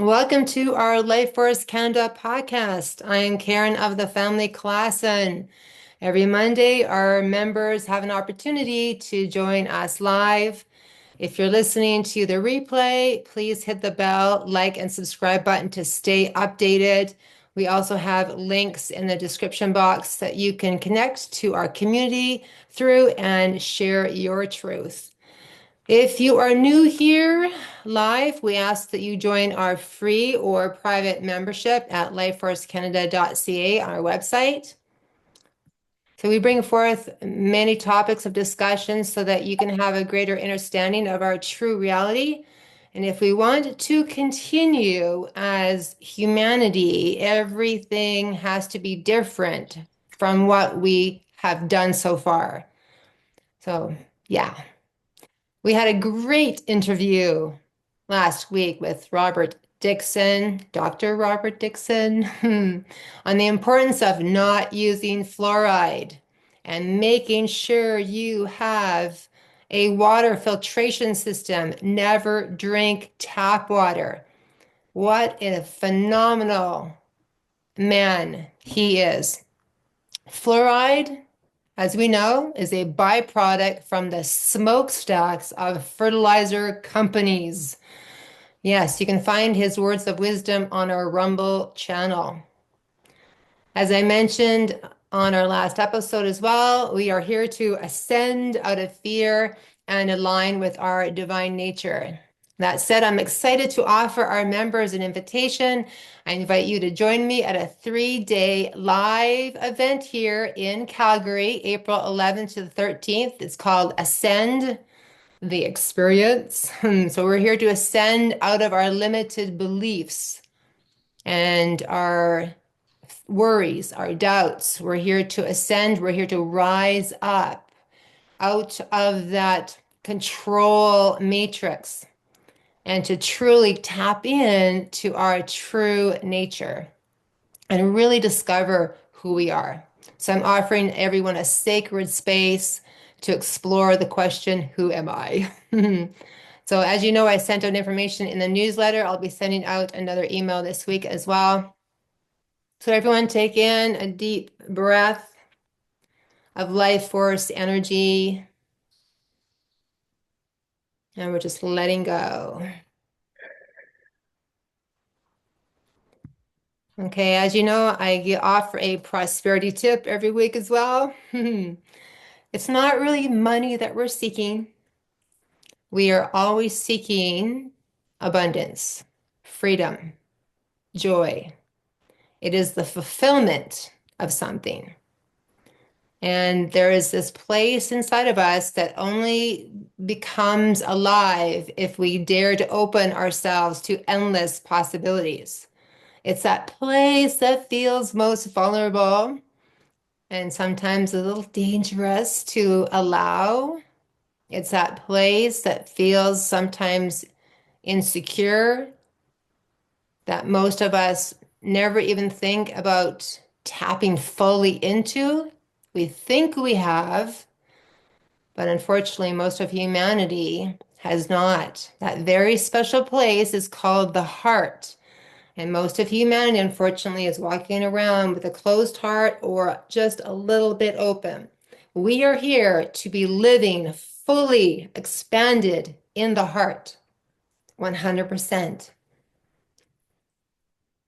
Welcome to our Life Force Canada podcast. I am Karen of the Family Class, and every Monday, our members have an opportunity to join us live. If you're listening to the replay, please hit the bell, like, and subscribe button to stay updated. We also have links in the description box that you can connect to our community through and share your truth. If you are new here live, we ask that you join our free or private membership at lifeforcecanada.ca, our website. So we bring forth many topics of discussion so that you can have a greater understanding of our true reality. And if we want to continue as humanity, everything has to be different from what we have done so far. So, yeah. We had a great interview last week with Robert Dixon, Dr. Robert Dixon, on the importance of not using fluoride and making sure you have a water filtration system. Never drink tap water. What a phenomenal man he is. Fluoride, as we know, is a byproduct from the smokestacks of fertilizer companies. Yes, you can find his words of wisdom on our Rumble channel. As I mentioned on our last episode as well, we are here to ascend out of fear and align with our divine nature. That said, I'm excited to offer our members an invitation. I invite you to join me at a 3-day live event here in Calgary, April 11th to the 13th. It's called Ascend the Experience. So we're here to ascend out of our limited beliefs and our worries, our doubts. We're here to ascend. We're here to rise up out of that control matrix and to truly tap in to our true nature and really discover who we are. So I'm offering everyone a sacred space to explore the question, who am I? So as you know, I sent out information in the newsletter. I'll be sending out another email this week as well. So everyone take in a deep breath of life force energy. And we're just letting go. Okay, as you know, I offer a prosperity tip every week as well. It's not really money that we're seeking. We are always seeking abundance, freedom, joy. It is the fulfillment of something. And there is this place inside of us that only becomes alive if we dare to open ourselves to endless possibilities. It's that place that feels most vulnerable and sometimes a little dangerous to allow. It's that place that feels sometimes insecure, that most of us never even think about tapping fully into. We think we have, but unfortunately, most of humanity has not. That very special place is called the heart. And most of humanity, unfortunately, is walking around with a closed heart or just a little bit open. We are here to be living fully expanded in the heart, 100%.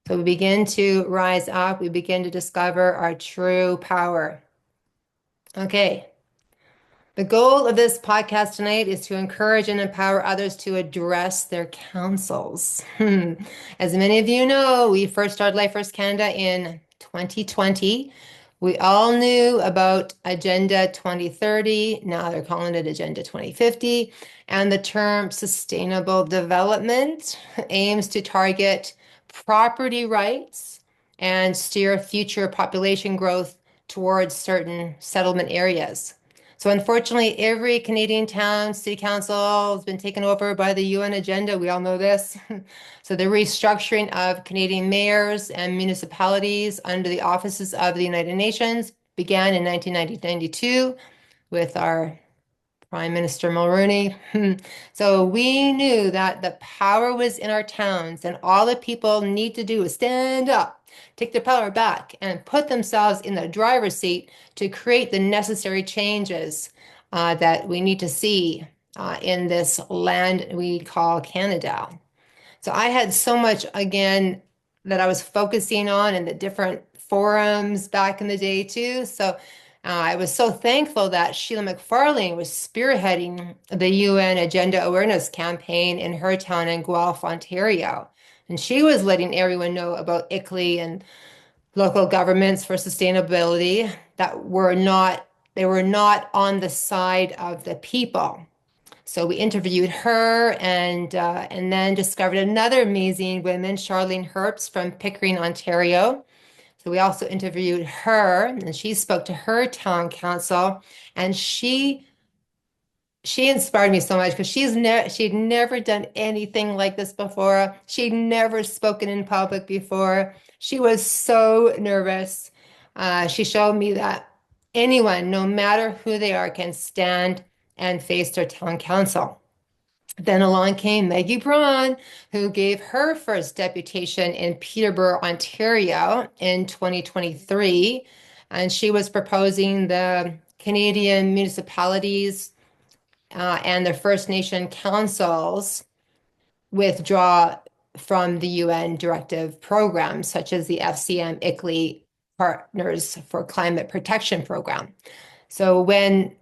So we begin to rise up. We begin to discover our true power. Okay. The goal of this podcast tonight is to encourage and empower others to address their councils. As many of you know, we first started Life First Canada in 2020. We all knew about Agenda 2030. Now they're calling it Agenda 2050. And the term sustainable development aims to target property rights and steer future population growth towards certain settlement areas. So unfortunately, every Canadian town, city council has been taken over by the UN agenda. We all know this. So the restructuring of Canadian mayors and municipalities under the offices of the United Nations began in 1992 with our Prime Minister Mulroney. So we knew that the power was in our towns, and all the people need to do is stand up, take their power back, and put themselves in the driver's seat to create the necessary changes that we need to see in this land we call Canada. So I had so much again that I was focusing on in the different forums back in the day too. So I was so thankful that Sheila McFarlane was spearheading the UN Agenda Awareness Campaign in her town in Guelph, Ontario. And she was letting everyone know about ICLEI and local governments for sustainability that they were not on the side of the people. So we interviewed her and then discovered another amazing woman, Charlene Herbst from Pickering, Ontario. So we also interviewed her, and she spoke to her town council, and she inspired me so much because she'd never done anything like this before. She'd never spoken in public before. She was so nervous. She showed me that anyone, no matter who they are, can stand and face their town council. Then along came Maggie Braun, who gave her first deputation in Peterborough, Ontario in 2023. And she was proposing the Canadian municipalities and the First Nation councils withdraw from the UN directive programs, such as the FCM ICLEI Partners for Climate Protection Program. So when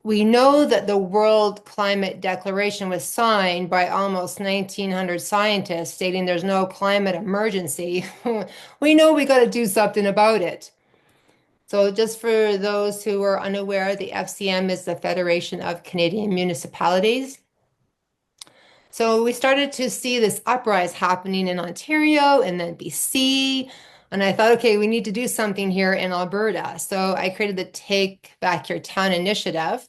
we know that the World Climate Declaration was signed by almost 1,900 scientists stating there's no climate emergency, we know we got to do something about it. So just for those who are unaware, the FCM is the Federation of Canadian Municipalities. So we started to see this uprise happening in Ontario and then BC. And I thought, okay, we need to do something here in Alberta. So I created the Take Back Your Town initiative.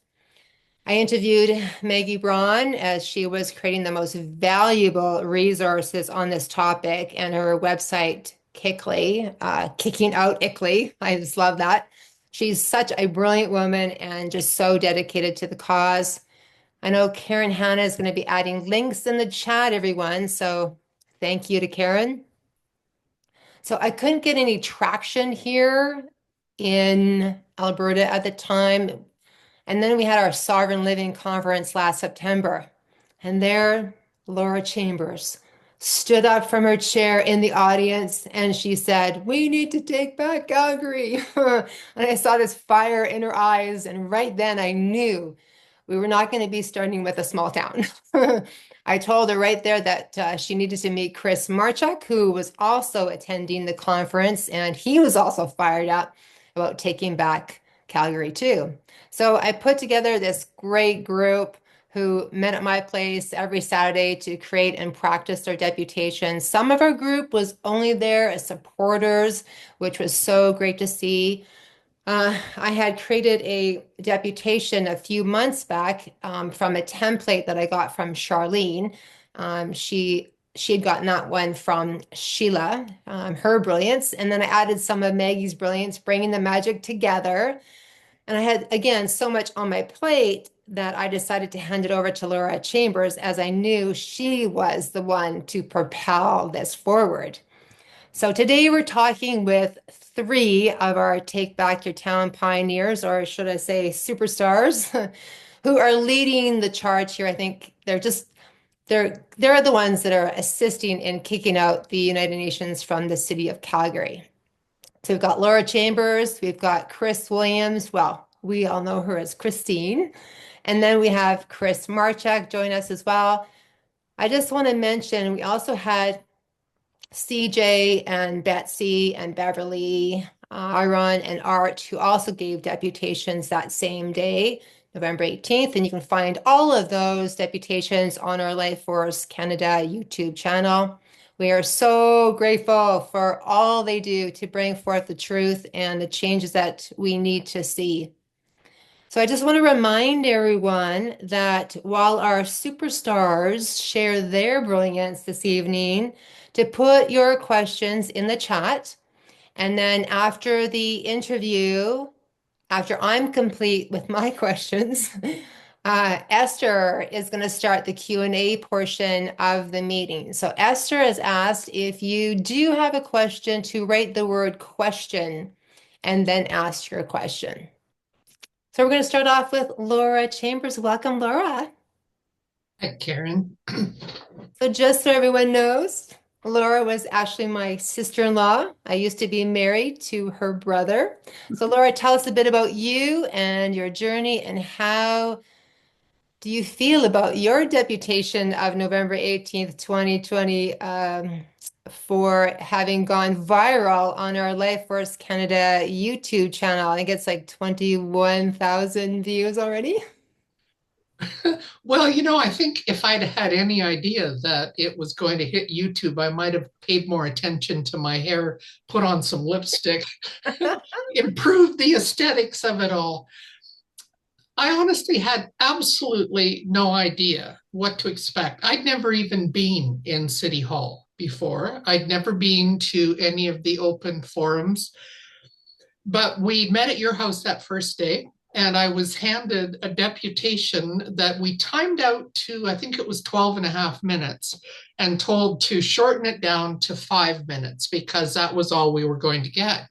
I interviewed Maggie Braun as she was creating the most valuable resources on this topic, and her website, Kickley, Kicking Out ICLEI. I just love that. She's such a brilliant woman and just so dedicated to the cause. I know Karen Hanna is going to be adding links in the chat, everyone. So thank you to Karen. So I couldn't get any traction here in Alberta at the time. And then we had our Sovereign Living Conference last September. And there, Laura Chambers stood up from her chair in the audience and she said, "We need to take back Calgary." And I saw this fire in her eyes. And right then I knew we were not going to be starting with a small town. I told her right there that she needed to meet Chris Marchuk, who was also attending the conference, and he was also fired up about taking back Calgary too. So I put together this great group who met at my place every Saturday to create and practice their deputation. Some of our group was only there as supporters, which was so great to see. I had created a deputation a few months back from a template that I got from Charlene. She had gotten that one from Sheila, her brilliance, and then I added some of Maggie's brilliance, bringing the magic together. And I had, again, so much on my plate that I decided to hand it over to Laura Chambers, as I knew she was the one to propel this forward. So today we're talking with three of our Take Back Your Town pioneers, or should I say superstars, who are leading the charge here. I think they're the ones that are assisting in kicking out the United Nations from the city of Calgary. So we've got Laura Chambers, we've got Chris Williams. Well, we all know her as Christine. And then we have Chris Marchuk join us as well. I just want to mention we also had CJ and Betsy and Beverly, Iron and Art, who also gave deputations that same day, November 18th. And you can find all of those deputations on our Life Force Canada YouTube channel. We are so grateful for all they do to bring forth the truth and the changes that we need to see. So I just want to remind everyone that while our superstars share their brilliance this evening, to put your questions in the chat. And then after the interview, after I'm complete with my questions, Esther is going to start the Q&A portion of the meeting. So Esther has asked if you do have a question to write the word question and then ask your question. So we're going to start off with Laura Chambers. Welcome, Laura. Hi, Karen. So just so everyone knows, Laura was actually my sister-in-law. I used to be married to her brother. So Laura, tell us a bit about you and your journey and how do you feel about your deputation of November 18th, 2020, for having gone viral on our Life First Canada YouTube channel? I think it's like 21,000 views already. Well, I think if I'd had any idea that it was going to hit YouTube, I might have paid more attention to my hair, put on some lipstick, improved the aesthetics of it all. I honestly had absolutely no idea what to expect. I'd never even been in City Hall before. I'd never been to any of the open forums. But we met at your house that first day, and I was handed a deputation that we timed out to, I think it was 12 and a half minutes, and told to shorten it down to 5 minutes because that was all we were going to get.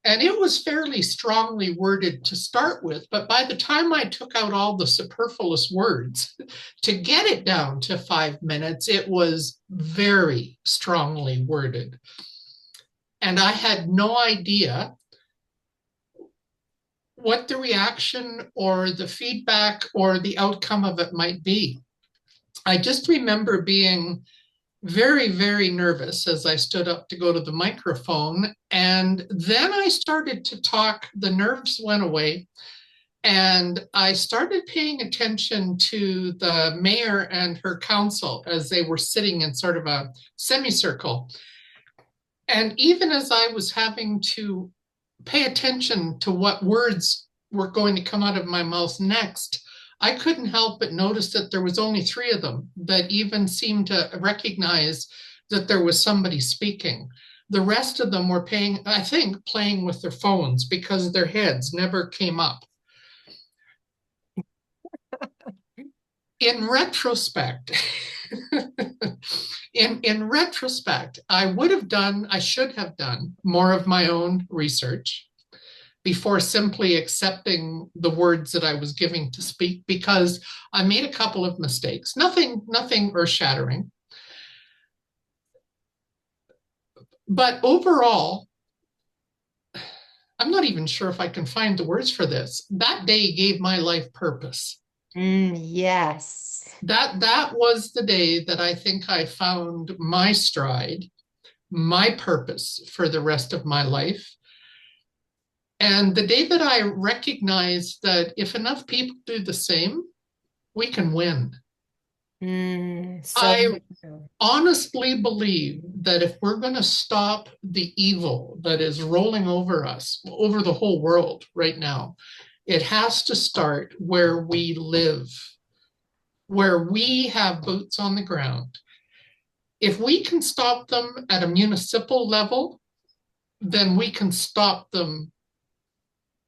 And it was fairly strongly worded to start with, but by the time I took out all the superfluous words to get it down to 5 minutes, it was very strongly worded. And I had no idea what the reaction or the feedback or the outcome of it might be. I just remember being very, very nervous as I stood up to go to the microphone. And then I started to talk, the nerves went away, and I started paying attention to the mayor and her council as they were sitting in sort of a semicircle. And even as I was having to pay attention to what words were going to come out of my mouth next, I couldn't help but notice that there was only three of them that even seemed to recognize that there was somebody speaking. The rest of them were playing with their phones because their heads never came up. In retrospect, in retrospect, I should have done more of my own research before simply accepting the words that I was giving to speak, because I made a couple of mistakes. Nothing earth-shattering. But overall, I'm not even sure if I can find the words for this. That day gave my life purpose. Yes. That was the day that I think I found my stride, my purpose for the rest of my life. And the day that I recognized that if enough people do the same, we can win. So I honestly believe that if we're going to stop the evil that is rolling over us, over the whole world right now, it has to start where we live, where we have boots on the ground. If we can stop them at a municipal level, then we can stop them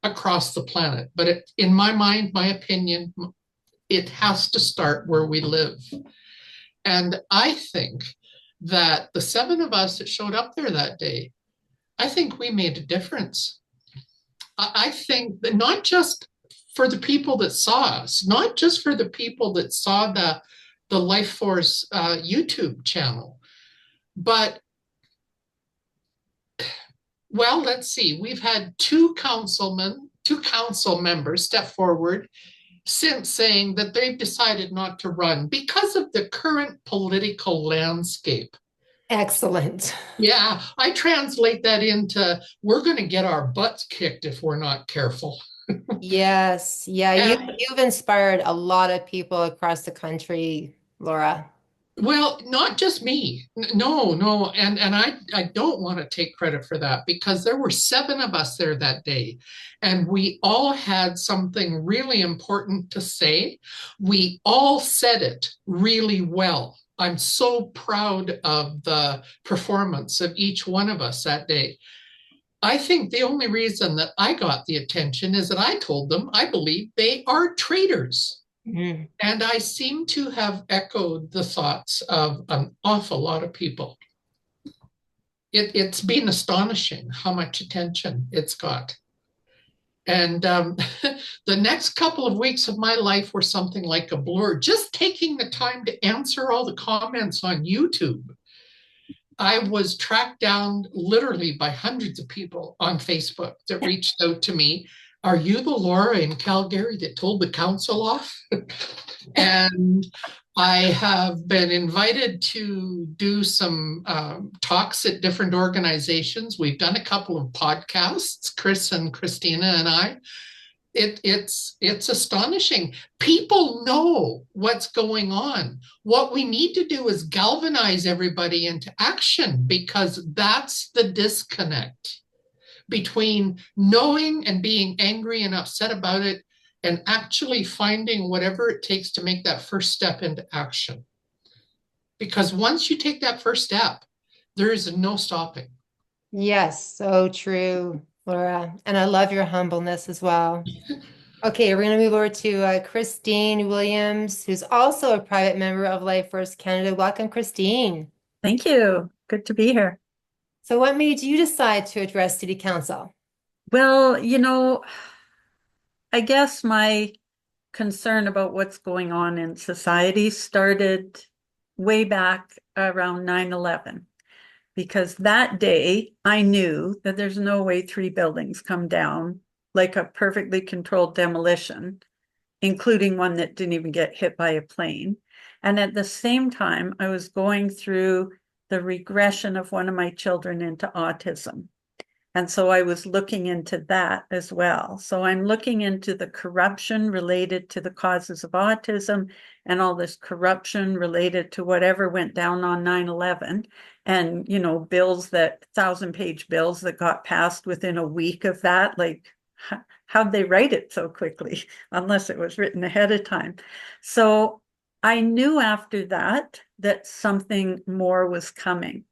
across the planet. But in my mind, my opinion, it has to start where we live. And I think that the seven of us that showed up there that day, I think we made a difference. I think that not just for the people that saw us, not just for the people that saw the Life Force YouTube channel, but well, let's see. We've had two council members step forward since saying that they've decided not to run because of the current political landscape. excellent. Yeah, I translate that into we're going to get our butts kicked if we're not careful. Yes. Yeah, And you've inspired a lot of people across the country, Laura. well, not just me. No, no. And I don't want to take credit for that because there were seven of us there that day, and we all had something really important to say. We all said it really well. I'm so proud of the performance of each one of us that day. I think the only reason that I got the attention is that I told them I believe they are traitors. Mhm. And I seem to have echoed the thoughts of an awful lot of people. It's been astonishing how much attention it's got. And the next couple of weeks of my life were something like a blur. Just taking the time to answer all the comments on YouTube, I was tracked down literally by hundreds of people on Facebook that reached out to me. Are you the Laura in Calgary that told the council off? And I have been invited to do some talks at different organizations. We've done a couple of podcasts, Chris and Christina and I. It's astonishing. People know what's going on. What we need to do is galvanize everybody into action because that's the disconnect between knowing and being angry and upset about it and actually finding whatever it takes to make that first step into action. Because once you take that first step, there is no stopping. Yes, so true, Laura. And I love your humbleness as well. Okay, we're going to move over to Christine Williams, who's also a private member of Life First Canada. Welcome, Christine. Thank you. Good to be here. So, what made you decide to address City Council? Well, I guess my concern about what's going on in society started way back around 9/11, because that day I knew that there's no way three buildings come down like a perfectly controlled demolition, including one that didn't even get hit by a plane. And at the same time, I was going through the regression of one of my children into autism. And so I was looking into that as well. So I'm looking into the corruption related to the causes of autism and all this corruption related to whatever went down on 9/11, and, bills, that 1,000-page bills that got passed within a week of that. Like, how'd they write it so quickly, unless it was written ahead of time? So I knew after that that something more was coming.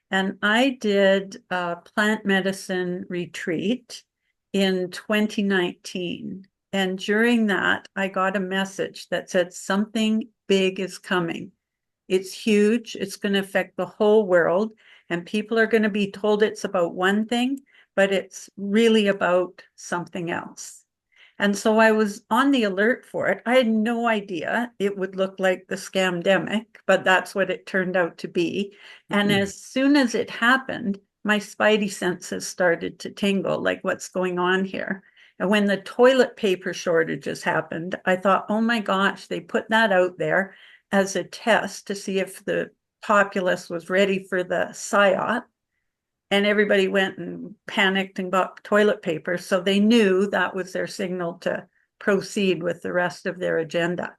And I did a plant medicine retreat in 2019. And during that, I got a message that said something big is coming. It's huge. It's going to affect the whole world. And people are going to be told it's about one thing, but it's really about something else. And so I was on the alert for it. I had no idea it would look like the scamdemic, but that's what it turned out to be. And as soon as it happened, my spidey senses started to tingle, like, what's going on here? And when the toilet paper shortages happened, I thought, oh my gosh, they put that out there as a test to see if the populace was ready for the psyop. And everybody went and panicked and bought toilet paper. So they knew that was their signal to proceed with the rest of their agenda.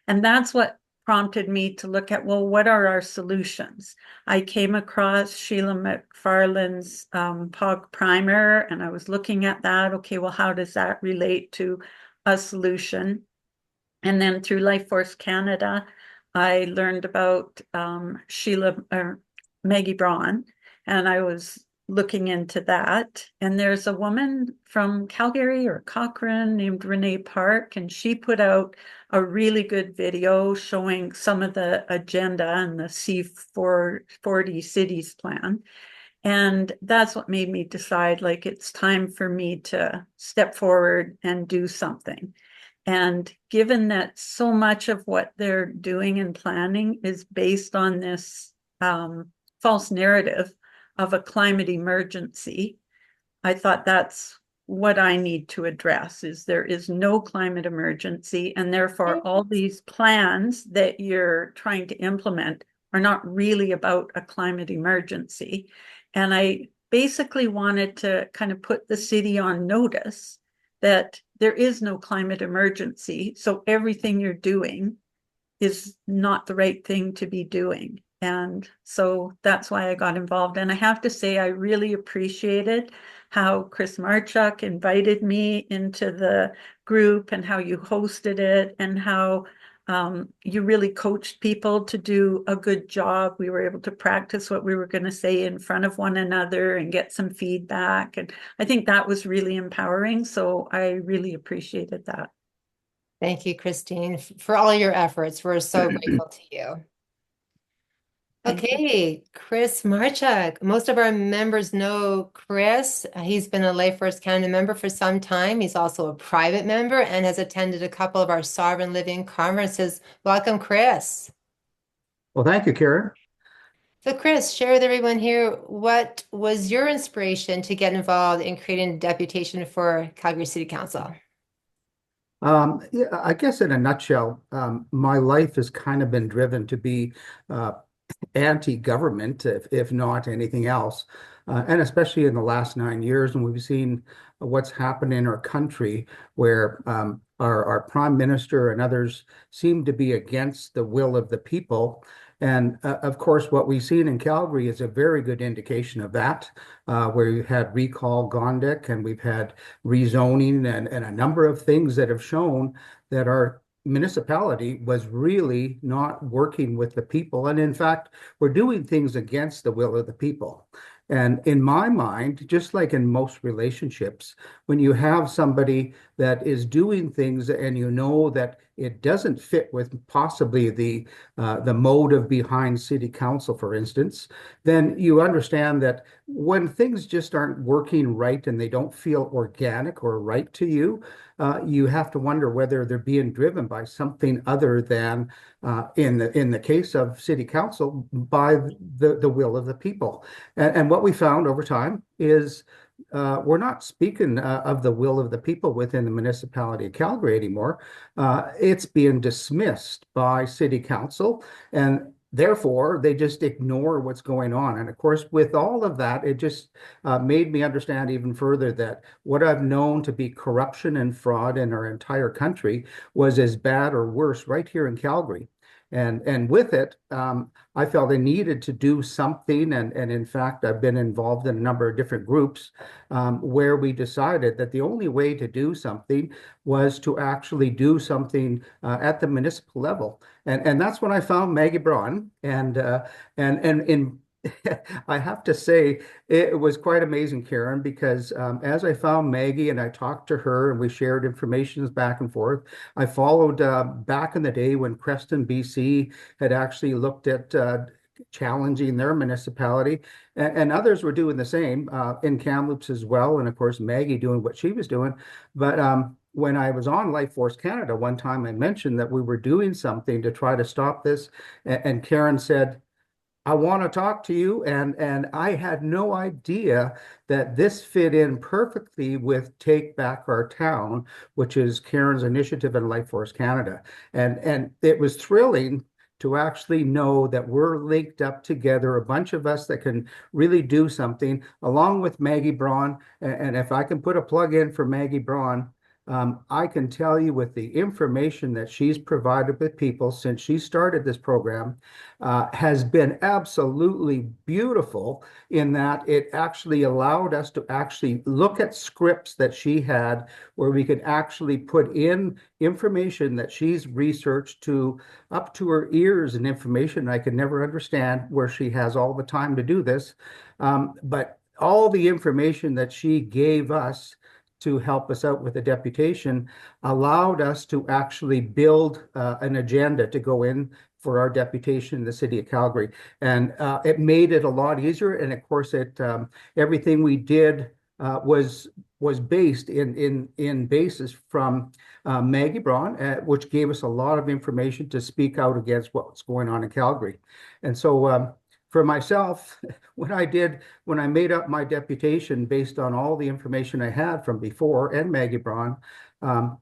And that's what prompted me to look at, well, what are our solutions? I came across Sheila McFarlane's POG primer, and I was looking at that. Okay, well, how does that relate to a solution? And then through Life Force Canada, I learned about Maggie Braun, and I was looking into that. And there's a woman from Calgary or Cochrane named Renee Park, and she put out a really good video showing some of the agenda and the C40 cities plan. And that's what made me decide, like, it's time for me to step forward and do something. And given that so much of what they're doing and planning is based on this false narrative of a climate emergency, I thought that's what I need to address, is there is no climate emergency, and therefore all these plans that you're trying to implement are not really about a climate emergency. And I basically wanted to kind of put the city on notice that there is no climate emergency. So everything you're doing is not the right thing to be doing. And so that's why I got involved. And I have to say, I really appreciated how Chris Marchuk invited me into the group and how you hosted it, and how You really coached people to do a good job. We were able to practice what we were going to say in front of one another and get some feedback. And I think that was really empowering. So I really appreciated that. Thank you, Christine, for all your efforts. We're so grateful to you. Thank you. Okay, Chris Marchuk. Most of our members know Chris. He's been a Life First Canada member for some time. He's also a private member and has attended a couple of our Sovereign Living conferences. Welcome, Chris. Well, thank you, Karen. So, Chris, share with everyone here, what was your inspiration to get involved in creating a deputation for Calgary City Council? Yeah, I guess in a nutshell, my life has kind of been driven to be uh, anti-government, if not anything else. And especially in the last 9 years, when we've seen what's happened in our country, where our prime minister and others seem to be against the will of the people. And of course, what we've seen in Calgary is a very good indication of that, where we've had recall Gondik and we've had rezoning and a number of things that have shown that our municipality was really not working with the people. And in fact, we're doing things against the will of the people. And in my mind, just like in most relationships, when you have somebody that is doing things and you know that it doesn't fit with possibly the motive behind city council, for instance, then you understand that when things just aren't working right and they don't feel organic or right to you, you have to wonder whether they're being driven by something other than, in the case of city council, by the will of the people. And what we found over time is we're not speaking of the will of the people within the municipality of Calgary anymore. It's being dismissed by city council, and therefore they just ignore what's going on. And of course, with all of that, it just made me understand even further that what I've known to be corruption and fraud in our entire country was as bad or worse right here in Calgary. And with it, I felt I needed to do something. And in fact, I've been involved in a number of different groups where we decided that the only way to do something was to actually do something at the municipal level. And that's when I found Maggie Braun. And in I have to say, it was quite amazing, Karen, because as I found Maggie and I talked to her and we shared information back and forth, I followed back in the day when Creston, BC had actually looked at challenging their municipality, and others were doing the same in Kamloops as well. And of course, Maggie doing what she was doing. But when I was on Life Force Canada, one time I mentioned that we were doing something to try to stop this, and Karen said, I want to talk to you. And I had no idea that this fit in perfectly with Take Back Our Town, which is Karen's initiative in Life Force Canada. And it was thrilling to actually know that we're linked up together, a bunch of us that can really do something, along with Maggie Braun. And if I can put a plug in for Maggie Braun, I can tell you with the information that she's provided with people since she started this program has been absolutely beautiful in that it actually allowed us to actually look at scripts that she had where we could actually put in information that she's researched to up to her ears and information I could never understand where she has all the time to do this. But all the information that she gave us to help us out with the deputation allowed us to actually build an agenda to go in for our deputation in the city of Calgary. And it made it a lot easier. And of course, everything we did was based in basis from Maggie Braun, which gave us a lot of information to speak out against what's going on in Calgary. And so for myself, when I made up my deputation based on all the information I had from before and Maggie Braun, um,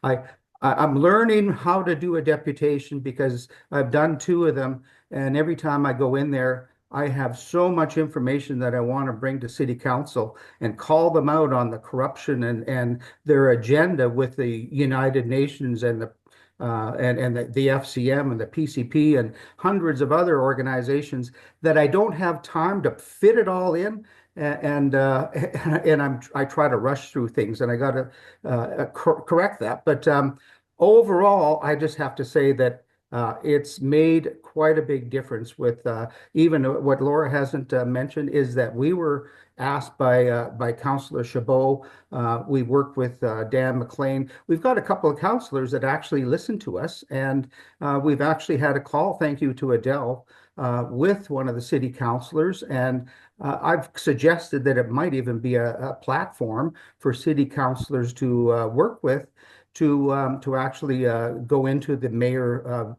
I, I'm learning how to do a deputation because I've done two of them, and every time I go in there, I have so much information that I want to bring to City Council and call them out on the corruption and their agenda with the United Nations and the FCM and the PCP and hundreds of other organizations that I don't have time to fit it all in. And I try to rush through things, and I got to correct that. But overall, I just have to say that it's made quite a big difference with even what Laura hasn't mentioned is that we were asked by Councillor Chabot. We worked with Dan McLean. We've got a couple of councillors that actually listen to us, and we've actually had a call. Thank you to Adele. With one of the city councillors, and I've suggested that it might even be a platform for city councillors to work with to actually go into the mayor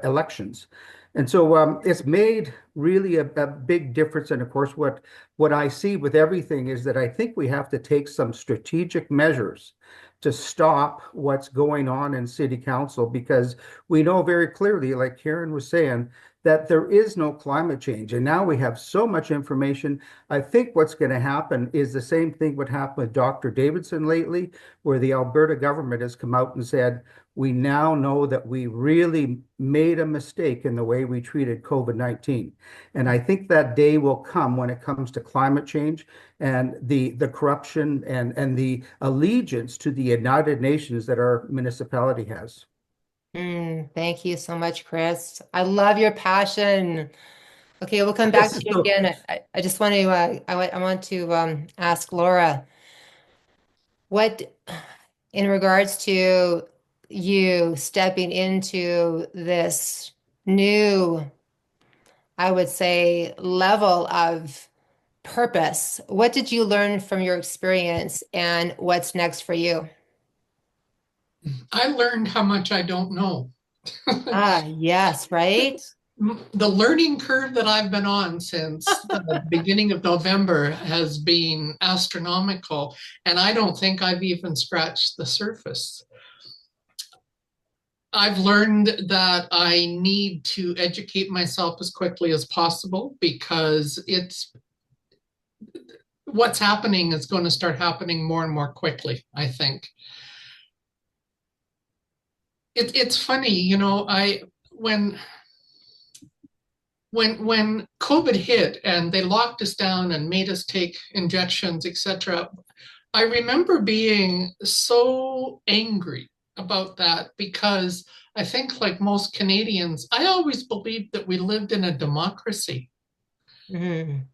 elections. And so it's made really a big difference. And of course, what I see with everything is that I think we have to take some strategic measures to stop what's going on in city council because we know very clearly, like Karen was saying, that there is no climate change. And now we have so much information. I think what's going to happen is the same thing would happen with Dr. Davidson lately, where the Alberta government has come out and said, we now know that we really made a mistake in the way we treated COVID-19. And I think that day will come when it comes to climate change and the corruption and the allegiance to the United Nations that our municipality has. Thank you so much, Chris. I love your passion. Okay, we'll come back to you So, again. I just want to I want to ask Laura what in regards to you stepping into this new, I would say, level of purpose. What did you learn from your experience and what's next for you? I learned how much I don't know. Ah, yes, right? The learning curve that I've been on since the beginning of November has been astronomical, and I don't think I've even scratched the surface. I've learned that I need to educate myself as quickly as possible because what's happening is going to start happening more and more quickly, I think. It's funny, when when COVID hit and they locked us down and made us take injections, etc., I remember being so angry about that because I think, like most Canadians, I always believed that we lived in a democracy. Mhm.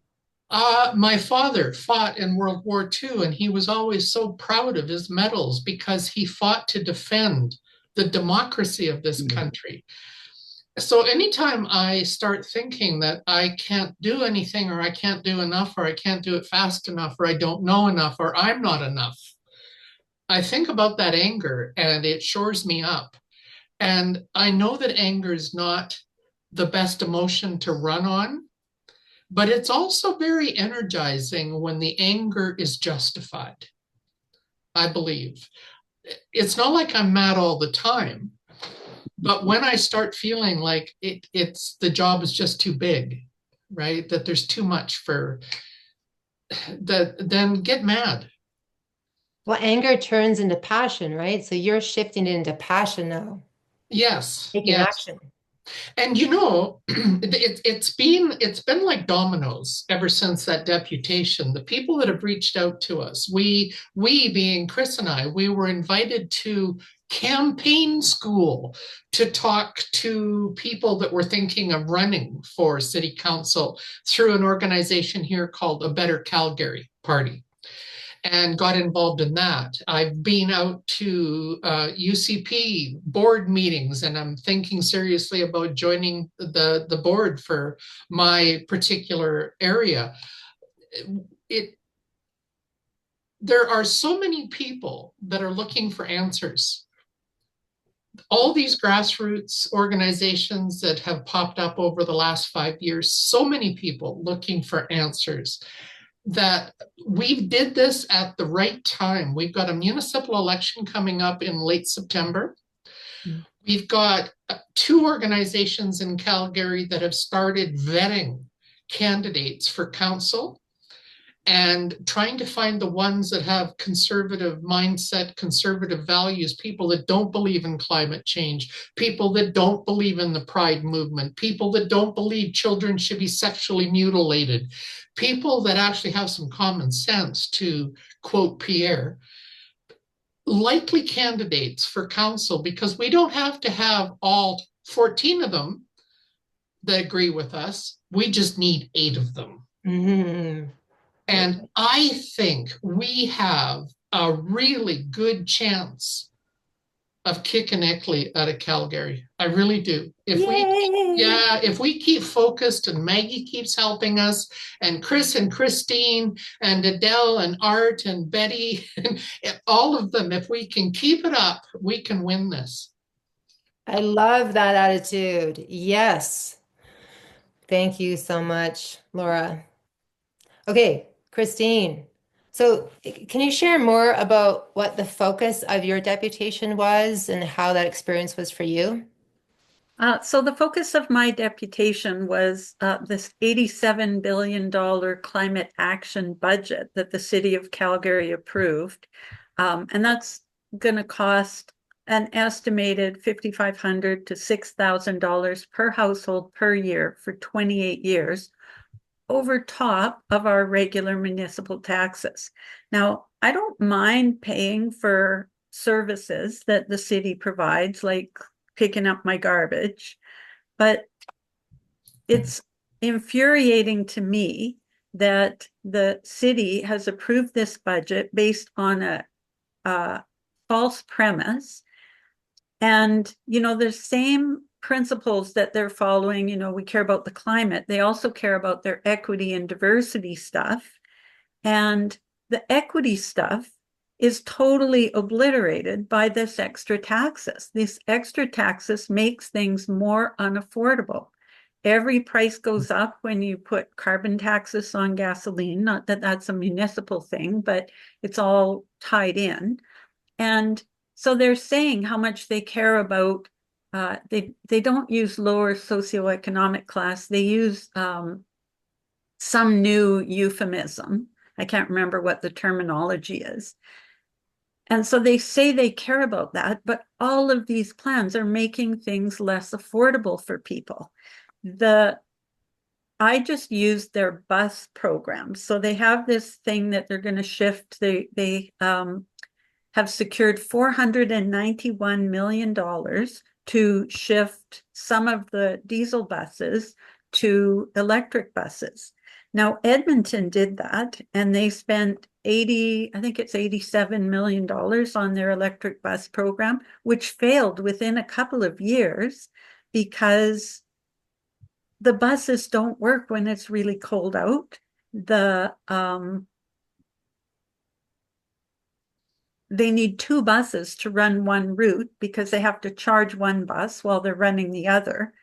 My father fought in World War II, and he was always so proud of his medals because he fought to defend the democracy of this country. So anytime I start thinking that I can't do anything or I can't do enough or I can't do it fast enough or I don't know enough or I'm not enough, I think about that anger and it shores me up. And I know that anger is not the best emotion to run on, but it's also very energizing when the anger is justified, I believe. It's not like I'm mad all the time, but when I start feeling like it's the job is just too big, right? That there's too much for that, then get mad. Well, anger turns into passion, right? So you're shifting it into passion now, Yes, taking yes. action. And it's been like dominoes ever since that deputation. The people that have reached out to us, we being Chris and I, we were invited to campaign school to talk to people that were thinking of running for city council through an organization here called A Better Calgary Party, and got involved in that. I've been out to UCP board meetings, and I'm thinking seriously about joining the board for my particular area. It There are so many people that are looking for answers. All these grassroots organizations that have popped up over the last 5 years, so many people looking for answers, that we did this at the right time. We've got a municipal election coming up in late September. We've got two organizations in Calgary that have started vetting candidates for council and trying to find the ones that have conservative mindset, conservative values, people that don't believe in climate change, people that don't believe in the pride movement, people that don't believe children should be sexually mutilated, people that actually have some common sense, to quote Pierre. likely candidates for council, because we don't have to have all 14 of them that agree with us. We just need 8 of them. Mhm. And I think we have a really good chance of kicking Eckley out of Calgary. I really do. Yay! If we keep focused and Maggie keeps helping us, and Chris and Christine and Adele and Art and Betty and all of them, if we can keep it up, we can win this. I love that attitude. Yes. Thank you so much, Laura. Okay, Christine. So, can you share more about what the focus of your deputation was and how that experience was for you? So the focus of my deputation was this $87 billion climate action budget that the city of Calgary approved. And that's going to cost an estimated $5,500 to $6,000 per household per year for 28 years, over top of our regular municipal taxes. Now, I don't mind paying for services that the city provides, like picking up my garbage, but it's infuriating to me that the city has approved this budget based on a false premise. And, the same principles that they're following, we care about the climate, they also care about their equity and diversity stuff. And the equity stuff is totally obliterated by this extra taxes. This extra taxes makes things more unaffordable. Every price goes up when you put carbon taxes on gasoline. Not that that's a municipal thing, but it's all tied in. And so they're saying how much they care about, they don't use lower socioeconomic class, they use some new euphemism. I can't remember what the terminology is. And so they say they care about that, but all of these plans are making things less affordable for people. I just used their bus program. So they have this thing that they're going to shift. They have secured $491 million to shift some of the diesel buses to electric buses. Now, Edmonton did that, and they spent I think it's $87 million on their electric bus program, which failed within a couple of years because the buses don't work when it's really cold out. They need 2 buses to run one route because they have to charge one bus while they're running the other.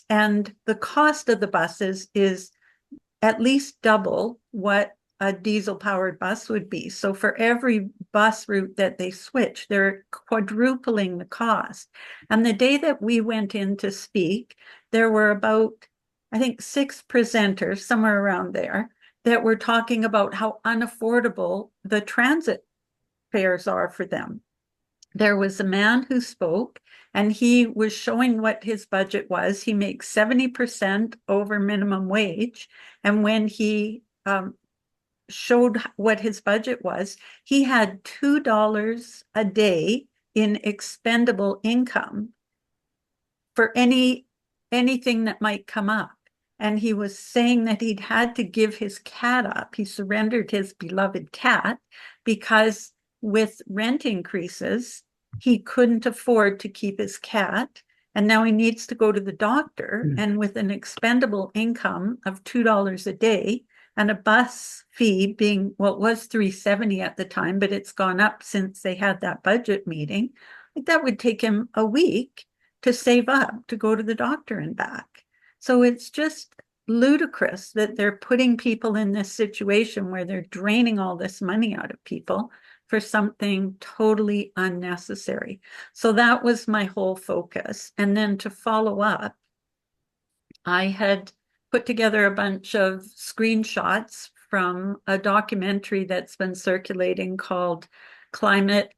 And the cost of the buses is at least double what a diesel powered bus would be. So for every bus route that they switch, they're quadrupling the cost. And the day that we went in to speak, there were about, I think, 6 presenters, somewhere around there, that were talking about how unaffordable the transit fares are for them. There was a man who spoke, and he was showing what his budget was. He makes 70% over minimum wage. And when he showed what his budget was, he had $2 a day in expendable income for anything that might come up. And he was saying that he'd had to give his cat up. He surrendered his beloved cat because with rent increases, he couldn't afford to keep his cat. And now he needs to go to the doctor. And with an expendable income of $2 a day and a bus fee being, well, it was $3.70 at the time, but it's gone up since they had that budget meeting, like that would take him a week to save up to go to the doctor and back. So it's just ludicrous that they're putting people in this situation where they're draining all this money out of people for something totally unnecessary. So that was my whole focus. And then to follow up, I had put together a bunch of screenshots from a documentary that's been circulating called the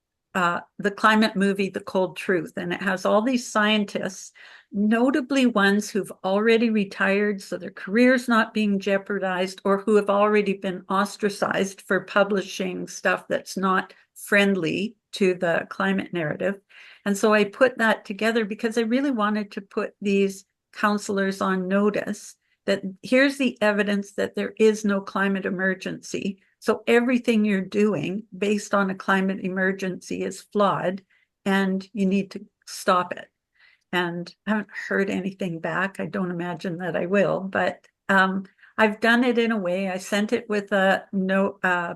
climate movie, The Cold Truth. And it has all these scientists notably ones who've already retired, so their career's not being jeopardized, or who have already been ostracized for publishing stuff that's not friendly to the climate narrative. And so I put that together because I really wanted to put these counselors on notice that here's the evidence that there is no climate emergency. So everything you're doing based on a climate emergency is flawed, and you need to stop it. And I haven't heard anything back. I don't imagine that I will, but I've done it in a way. I sent it with a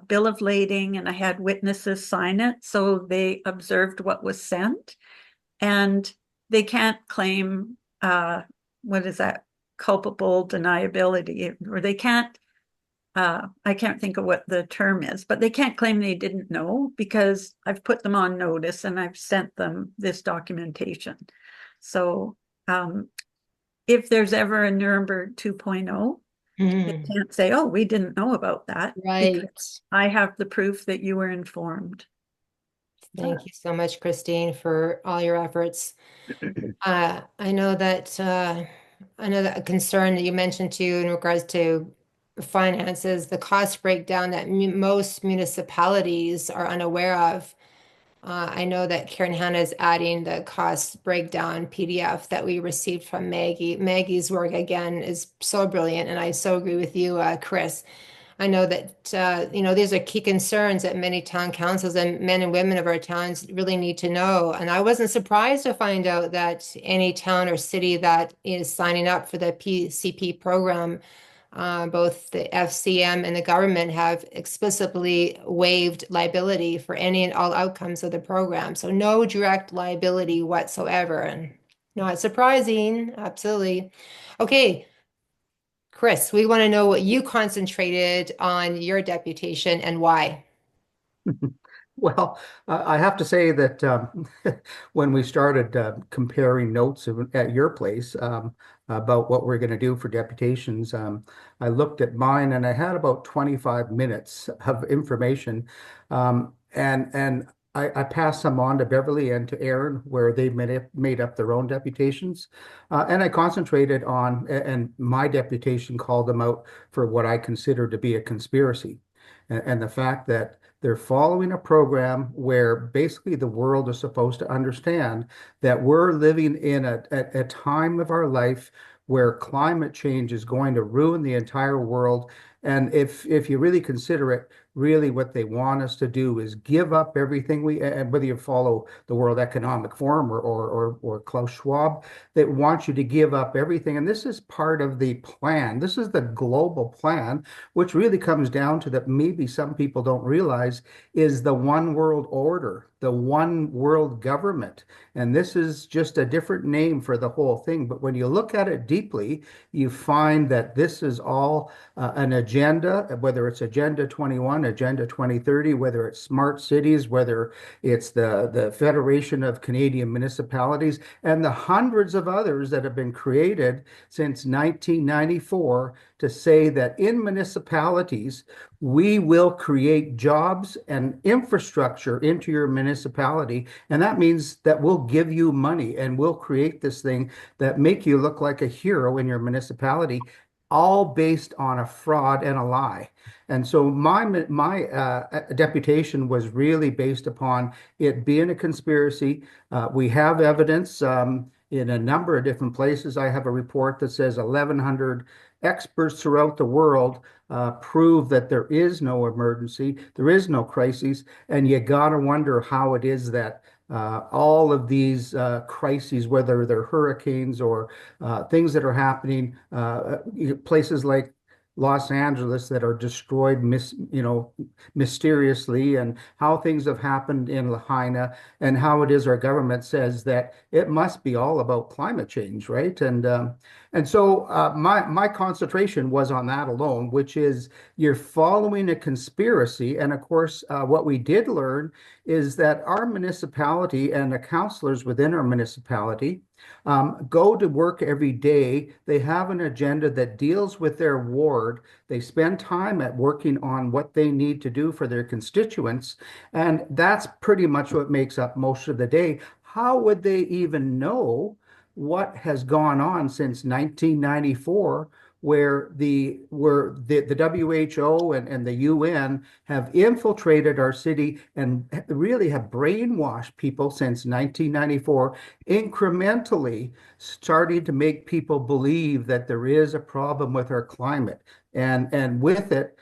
bill of lading, and I had witnesses sign it, so they observed what was sent, and they can't claim what is that, culpable deniability, or they can't. I can't think of what the term is, but they can't claim they didn't know because I've put them on notice and I've sent them this documentation. So if there's ever a Nuremberg 2.0, they can't say, oh, we didn't know about that. Right. Because I have the proof that you were informed. Thank you so much, Christine, for all your efforts. I know that another concern that you mentioned too in regards to finances, the cost breakdown that most municipalities are unaware of. I know that Karen Hanna is adding the cost breakdown PDF that we received from Maggie. Maggie's work again is so brilliant, and I so agree with you, Chris. I know that these are key concerns that many town councils and men and women of our towns really need to know. And I wasn't surprised to find out that any town or city that is signing up for the PCP program, both the FCM and the government have explicitly waived liability for any and all outcomes of the program. So no direct liability whatsoever. And not surprising, absolutely. Okay. Chris, we want to know what you concentrated on your deputation and why. Well, I have to say that when we started comparing notes at your place about what we're going to do for deputations, I looked at mine and I had about 25 minutes of information. And I passed some on to Beverly and to Aaron, where they made up their own deputations. And I concentrated on, and my deputation called them out for what I consider to be a conspiracy. And the fact that they're following a program where basically the world is supposed to understand that we're living in a time of our life where climate change is going to ruin the entire world. And if you really consider it, really what they want us to do is give up everything and whether you follow the World Economic Forum or Klaus Schwab, they want you to give up everything. And this is part of the plan. This is the global plan, which really comes down to that maybe some people don't realize is the one world order, the one world government. And this is just a different name for the whole thing. But when you look at it deeply, you find that this is all an agenda, whether it's Agenda 21, Agenda 2030, whether it's smart cities, whether it's the Federation of Canadian Municipalities, and the hundreds of others that have been created since 1994 to say that in municipalities, we will create jobs and infrastructure into your municipality. And that means that we'll give you money and we'll create this thing that make you look like a hero in your municipality, all based on a fraud and a lie. And so my deputation was really based upon it being a conspiracy. We have evidence in a number of different places. I have a report that says 1,100 experts throughout the world prove that there is no emergency, there is no crisis, and you gotta wonder how it is that all of these crises, whether they're hurricanes or things that are happening, places like Los Angeles that are destroyed, mysteriously, and how things have happened in Lahaina, and how it is our government says that it must be all about climate change, right? And so my concentration was on that alone, which is you're following a conspiracy. And of course, what we did learn is that our municipality and the councillors within our municipality go to work every day. They have an agenda that deals with their ward. They spend time at working on what they need to do for their constituents. And that's pretty much what makes up most of the day. How would they even know what has gone on since 1994, where the WHO and the UN have infiltrated our city and really have brainwashed people since 1994, incrementally starting to make people believe that there is a problem with our climate. And with it,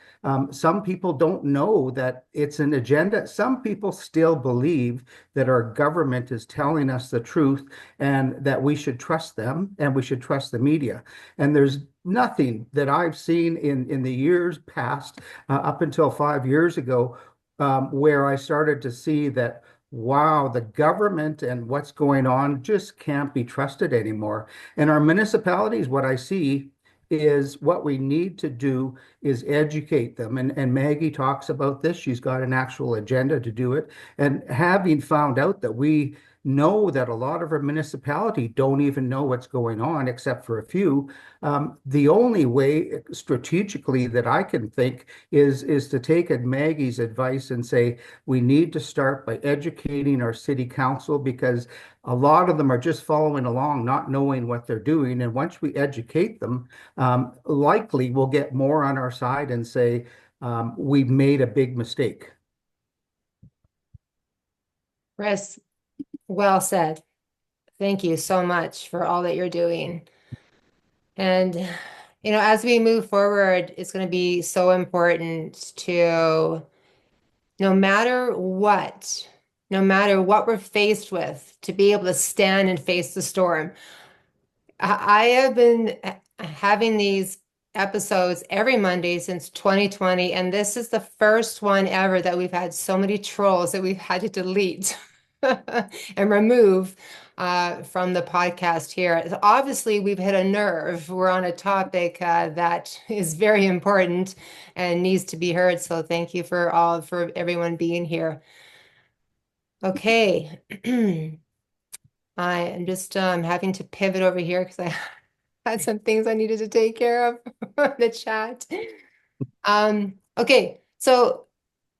some people don't know that it's an agenda. Some people still believe that our government is telling us the truth and that we should trust them and we should trust the media. And there's nothing that I've seen in the years past, up until 5 years ago, where I started to see that, wow, the government and what's going on just can't be trusted anymore. And our municipalities, what I see is what we need to do is educate them. And Maggie talks about this. She's got an actual agenda to do it. And having found out that we know that a lot of our municipality don't even know what's going on, except for a few, the only way strategically that I can think is to take Maggie's advice and say, we need to start by educating our city council, because a lot of them are just following along, not knowing what they're doing. And once we educate them, likely we'll get more on our side and say, we've made a big mistake. Chris, well said. Thank you so much for all that you're doing. And, as we move forward, it's going to be so important to, no matter what, no matter what we're faced with, to be able to stand and face the storm. I have been having these episodes every Monday since 2020, and this is the first one ever that we've had so many trolls that we've had to delete and remove from the podcast here. So obviously, we've hit a nerve. We're on a topic that is very important and needs to be heard. So thank you for everyone being here. Okay. I am just having to pivot over here because I had some things I needed to take care of in the chat. Okay, so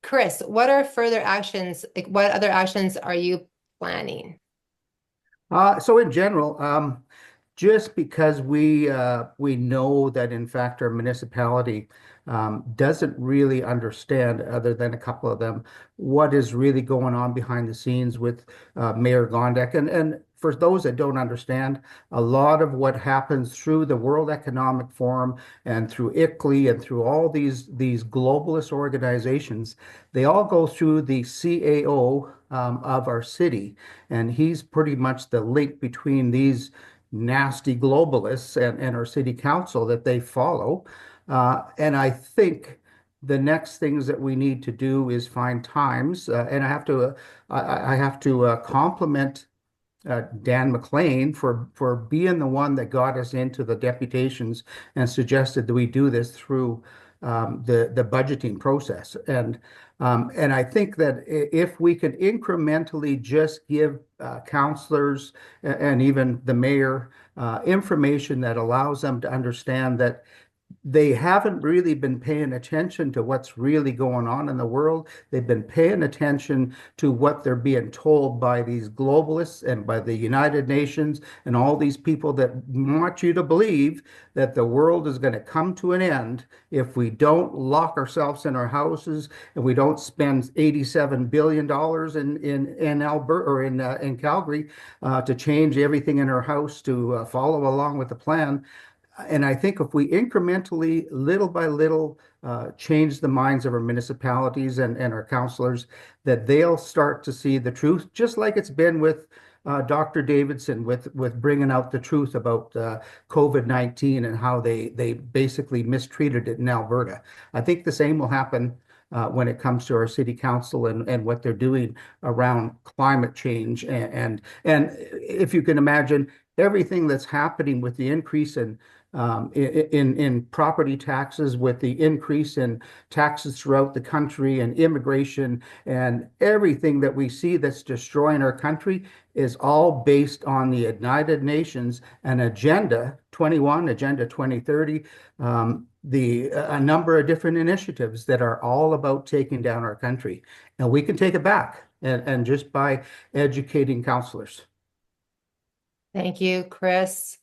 Chris, what are further actions? Like, what other actions are you planning? So in general, just because we know that in fact our municipality doesn't really understand, other than a couple of them, what is really going on behind the scenes with Mayor Gondek. And for those that don't understand, a lot of what happens through the World Economic Forum and through ICLEI and through all these globalist organizations, they all go through the CAO of our city. And he's pretty much the link between these nasty globalists and our city council that they follow. And I think the next things that we need to do is find times, and I have to compliment Dan McLean for being the one that got us into the deputations and suggested that we do this through the budgeting process. And I think that if we could incrementally just give councillors and even the mayor information that allows them to understand that they haven't really been paying attention to what's really going on in the world. They've been paying attention to what they're being told by these globalists and by the United Nations and all these people that want you to believe that the world is going to come to an end if we don't lock ourselves in our houses and we don't spend $87 billion in Alberta or in Calgary to change everything in our house to follow along with the plan. And I think if we incrementally, little by little, change the minds of our municipalities and our councillors, that they'll start to see the truth, just like it's been with Dr. Davidson with bringing out the truth about COVID-19 and how they basically mistreated it in Alberta. I think the same will happen when it comes to our city council and what they're doing around climate change. And if you can imagine everything that's happening with the increase in property taxes, with the increase in taxes throughout the country and immigration and everything that we see that's destroying our country, is all based on the United Nations and Agenda 21, Agenda 2030, a number of different initiatives that are all about taking down our country. And we can take it back, and just by educating councillors. Thank you, Chris.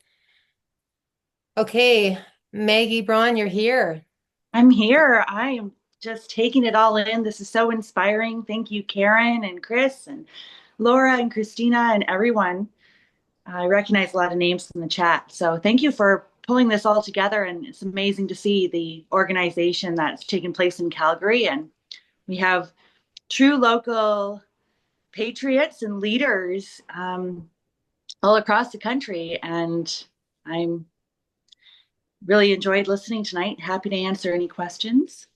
Okay, Maggie, Braun, you're here. I'm here. I am just taking it all in. This is so inspiring. Thank you, Karen and Chris and Laura and Christina and everyone. I recognize a lot of names in the chat. So thank you for pulling this all together. And it's amazing to see the organization that's taking place in Calgary. And we have true local patriots and leaders all across the country. And I'm really enjoyed listening tonight. Happy to answer any questions.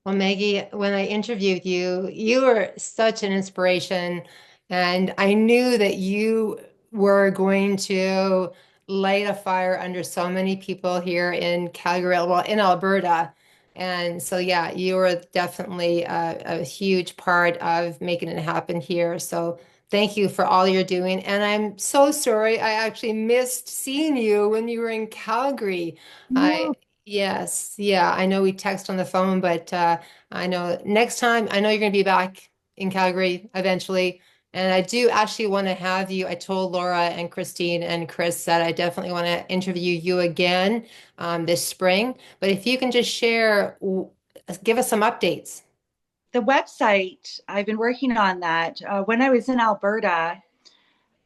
Well, Maggie, when I interviewed you, you were such an inspiration, and I knew that you were going to light a fire under so many people here in Calgary, well, in Alberta. And so, yeah, you were definitely a huge part of making it happen here. So, thank you for all you're doing. And I'm so sorry, I actually missed seeing you when you were in Calgary. I Yes, yeah, I know we text on the phone, but I know next time, I know you're going to be back in Calgary eventually. And I do actually want to have you. I told Laura and Christine and Chris that I definitely want to interview you again this spring. But if you can just share, give us some updates. The website, I've been working on that. When I was in Alberta,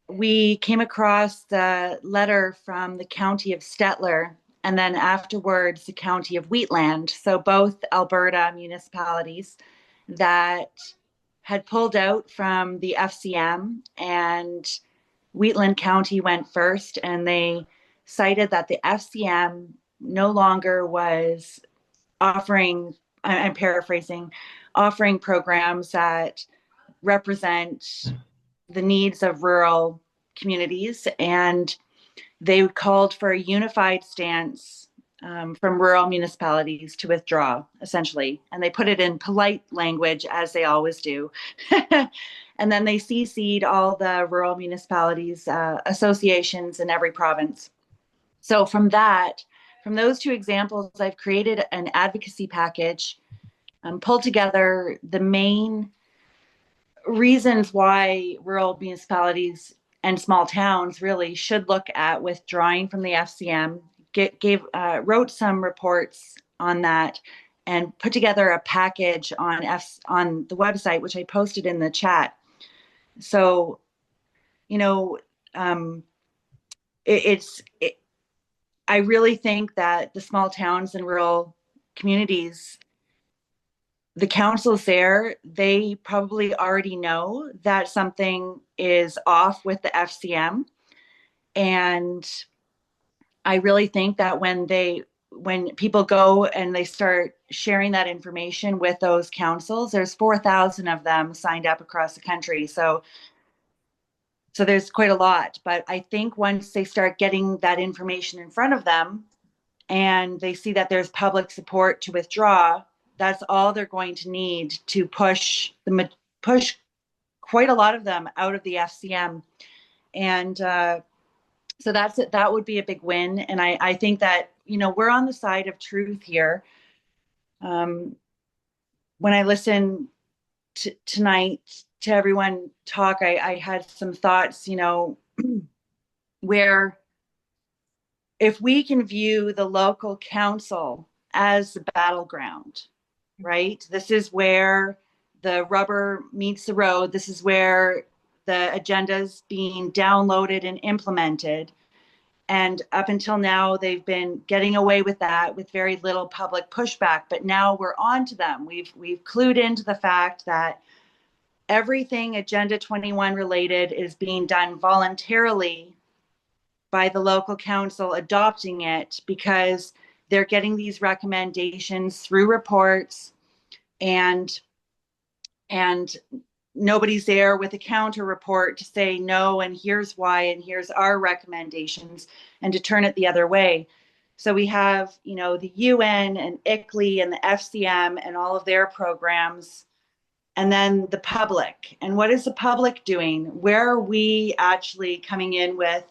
we came across the letter from the county of Stettler and then afterwards the county of Wheatland. So both Alberta municipalities that had pulled out from the FCM, and Wheatland County went first, and they cited that the FCM no longer was offering, I'm paraphrasing, offering programs that represent the needs of rural communities. And they called for a unified stance from rural municipalities to withdraw, essentially. And they put it in polite language, as they always do. And then they CC'd all the rural municipalities, associations in every province. So from those two examples, I've created an advocacy package, pulled together the main reasons why rural municipalities and small towns really should look at withdrawing from the FCM. Wrote some reports on that and put together a package on the website, which I posted in the chat. So, you know, I really think that the small towns and rural communities, the councils there, they probably already know that something is off with the FCM. And I really think that when people go and they start sharing that information with those councils, there's 4,000 of them signed up across the country. So there's quite a lot. But I think once they start getting that information in front of them and they see that there's public support to withdraw, that's all they're going to need to push quite a lot of them out of the FCM. And so that's it. That would be a big win. And I think that, we're on the side of truth here. When I listened tonight to everyone talk, I had some thoughts, where if we can view the local council as the battleground, right? This is where the rubber meets the road. This is where the agenda is being downloaded and implemented. And up until now, they've been getting away with that with very little public pushback. But now we're on to them. We've clued into the fact that everything Agenda 21 related is being done voluntarily by the local council adopting it because they're getting these recommendations through reports, and nobody's there with a counter report to say no, and here's why, and here's our recommendations, and to turn it the other way. So we have, the UN and ICLEI and the FCM and all of their programs, and then the public. And what is the public doing? Where are we actually coming in with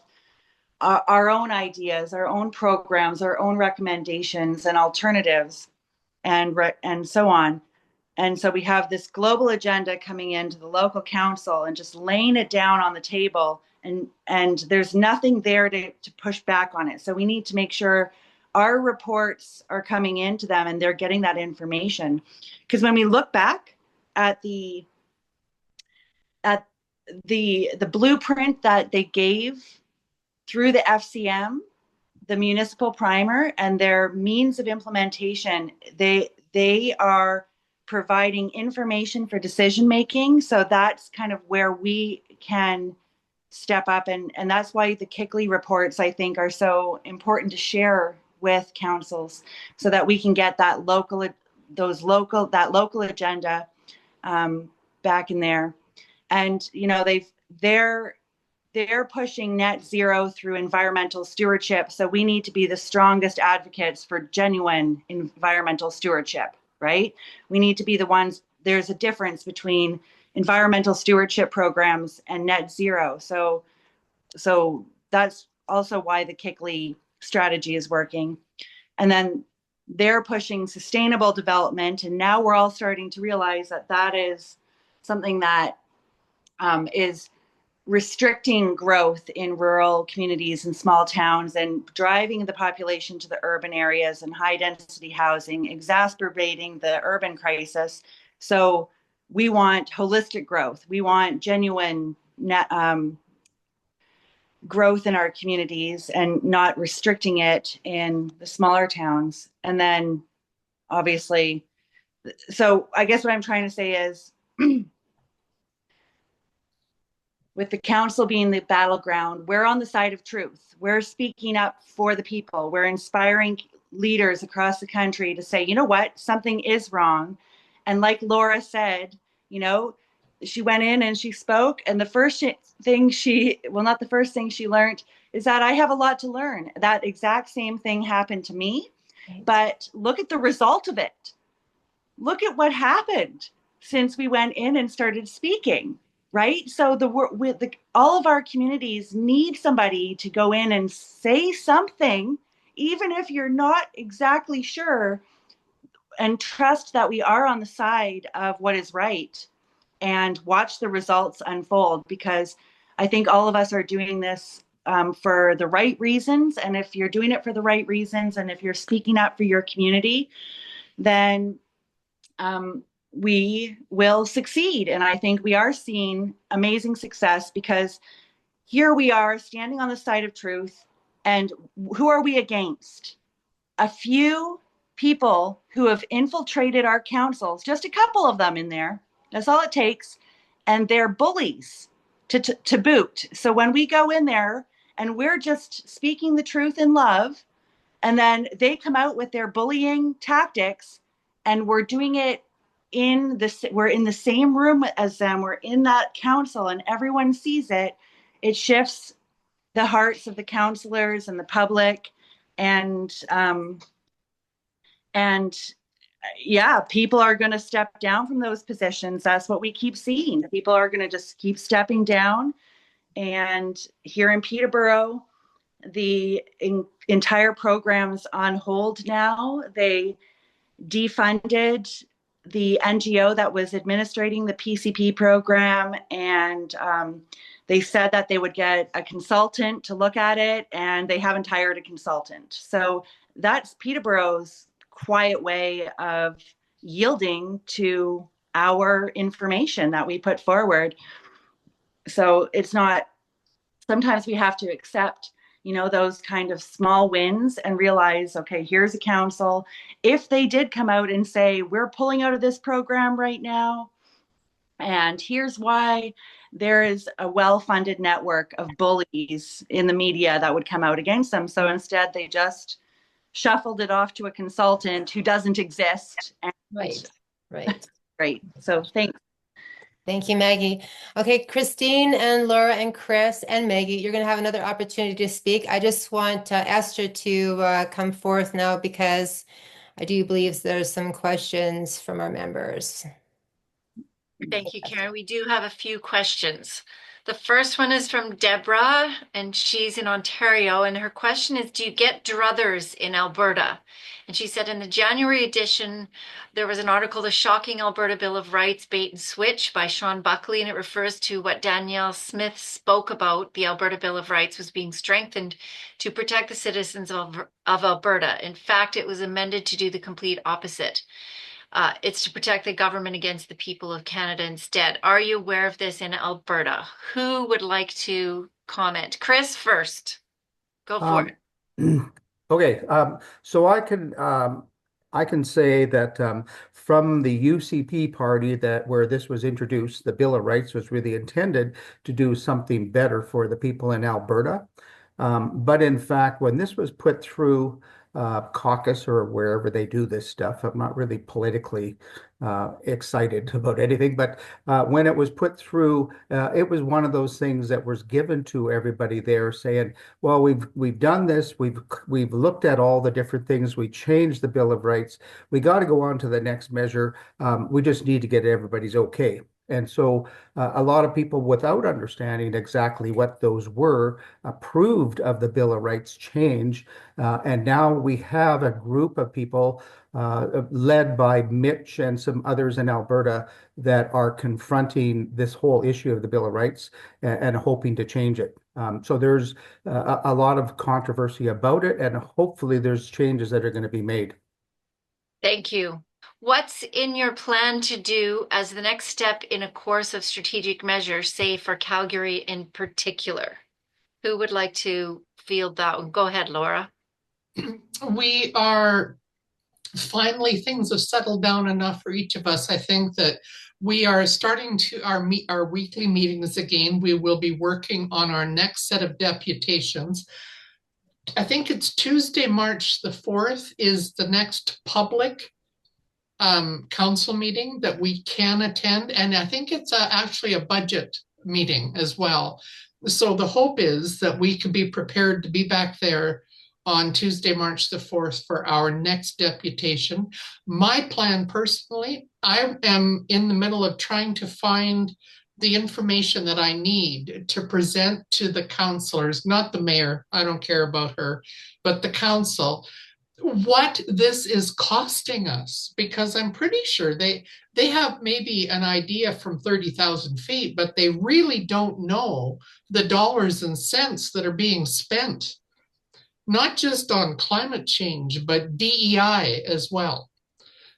our own ideas, our own programs, our own recommendations and alternatives, and so on? And so we have this global agenda coming into the local council and just laying it down on the table and there's nothing there to push back on it. So we need to make sure our reports are coming into them and they're getting that information. Because when we look back at the blueprint that they gave through the FCM, the municipal primer, and their means of implementation, they are providing information for decision making. So that's kind of where we can step up, and that's why the Kickley reports, I think, are so important to share with councils, so that we can get that local agenda back in there. And they're pushing net zero through environmental stewardship. So we need to be the strongest advocates for genuine environmental stewardship, right? We need to be the ones. There's a difference between environmental stewardship programs and net zero. So that's also why the Kickley strategy is working. And then they're pushing sustainable development. And now we're all starting to realize that that is something that is restricting growth in rural communities and small towns and driving the population to the urban areas and high density housing, exacerbating the urban crisis. So we want holistic growth. We want genuine growth in our communities and not restricting it in the smaller towns. And then obviously, so I guess what I'm trying to say is, with the council being the battleground, we're on the side of truth. We're speaking up for the people. We're inspiring leaders across the country to say, you know what, something is wrong. And like Laura said, she went in and she spoke, and the first thing not the first thing she learned is that I have a lot to learn. That exact same thing happened to me, but look at the result of it. Look at what happened since we went in and started speaking. Right? So all of our communities need somebody to go in and say something, even if you're not exactly sure, and trust that we are on the side of what is right and watch the results unfold, because I think all of us are doing this for the right reasons. And if you're doing it for the right reasons, and if you're speaking up for your community, then we will succeed. And I think we are seeing amazing success, because here we are standing on the side of truth. And who are we against? A few people who have infiltrated our councils, just a couple of them in there. That's all it takes. And they're bullies to boot. So when we go in there and we're just speaking the truth in love, and then they come out with their bullying tactics, and we're doing it we're in the same room as them, we're in that council, and everyone sees it. It shifts the hearts of the councillors and the public, and yeah, people are going to step down from those positions. That's what we keep seeing. People are going to just keep stepping down. And here in Peterborough, the entire program's on hold now. They defunded the NGO that was administrating the PCP program, and they said that they would get a consultant to look at it, and they haven't hired a consultant. So that's Peterborough's quiet way of yielding to our information that we put forward. So it's not, sometimes we have to accept those kind of small wins and realize, okay, here's a council. If they did come out and say, we're pulling out of this program right now, and here's why, there is a well-funded network of bullies in the media that would come out against them. So instead, they just shuffled it off to a consultant who doesn't exist. And Right. Great. So thanks. Thank you, Maggie. Okay, Christine and Laura and Chris and Maggie, you're going to have another opportunity to speak. I just want Esther to come forth now, because I do believe there's some questions from our members. Thank you, Karen. We do have a few questions. The first one is from Deborah, and she's in Ontario. And her question is, do you get druthers in Alberta? And she said in the January edition, there was an article, The Shocking Alberta Bill of Rights Bait and Switch by Sean Buckley, and it refers to what Danielle Smith spoke about. The Alberta Bill of Rights was being strengthened to protect the citizens of Alberta. In fact, it was amended to do the complete opposite. It's to protect the government against the people of Canada instead. Are you aware of this in Alberta? Who would like to comment? Chris first. Go for it. Okay, so I can say that from the UCP party that where this was introduced, the Bill of Rights was really intended to do something better for the people in Alberta. But in fact, when this was put through caucus or wherever they do this stuff, I'm not really politically excited about anything, but when it was put through, it was one of those things that was given to everybody there, saying, "Well, we've done this, we've looked at all the different things, we changed the Bill of Rights, we got to go on to the next measure. We just need to get everybody's okay." And so a lot of people, without understanding exactly what those were, approved of the Bill of Rights change. And now we have a group of people led by Mitch and some others in Alberta that are confronting this whole issue of the Bill of Rights and hoping to change it. So there's a lot of controversy about it, and hopefully there's changes that are going to be made. Thank you. What's in your plan to do as the next step in a course of strategic measures, say for Calgary in particular? Who would like to field that one? Go ahead, Laura. We are finally, things have settled down enough for each of us. I think that we are starting to our weekly meetings again. We will be working on our next set of deputations. I think it's Tuesday, March the 4th is the next public council meeting that we can attend. And I think it's actually a budget meeting as well. So the hope is that we can be prepared to be back there on Tuesday, March the 4th for our next deputation. My plan personally, I am in the middle of trying to find the information that I need to present to the councillors, not the mayor, I don't care about her, but the council, what this is costing us, because I'm pretty sure they have maybe an idea from 30,000 feet, but they really don't know the dollars and cents that are being spent, not just on climate change, but DEI as well.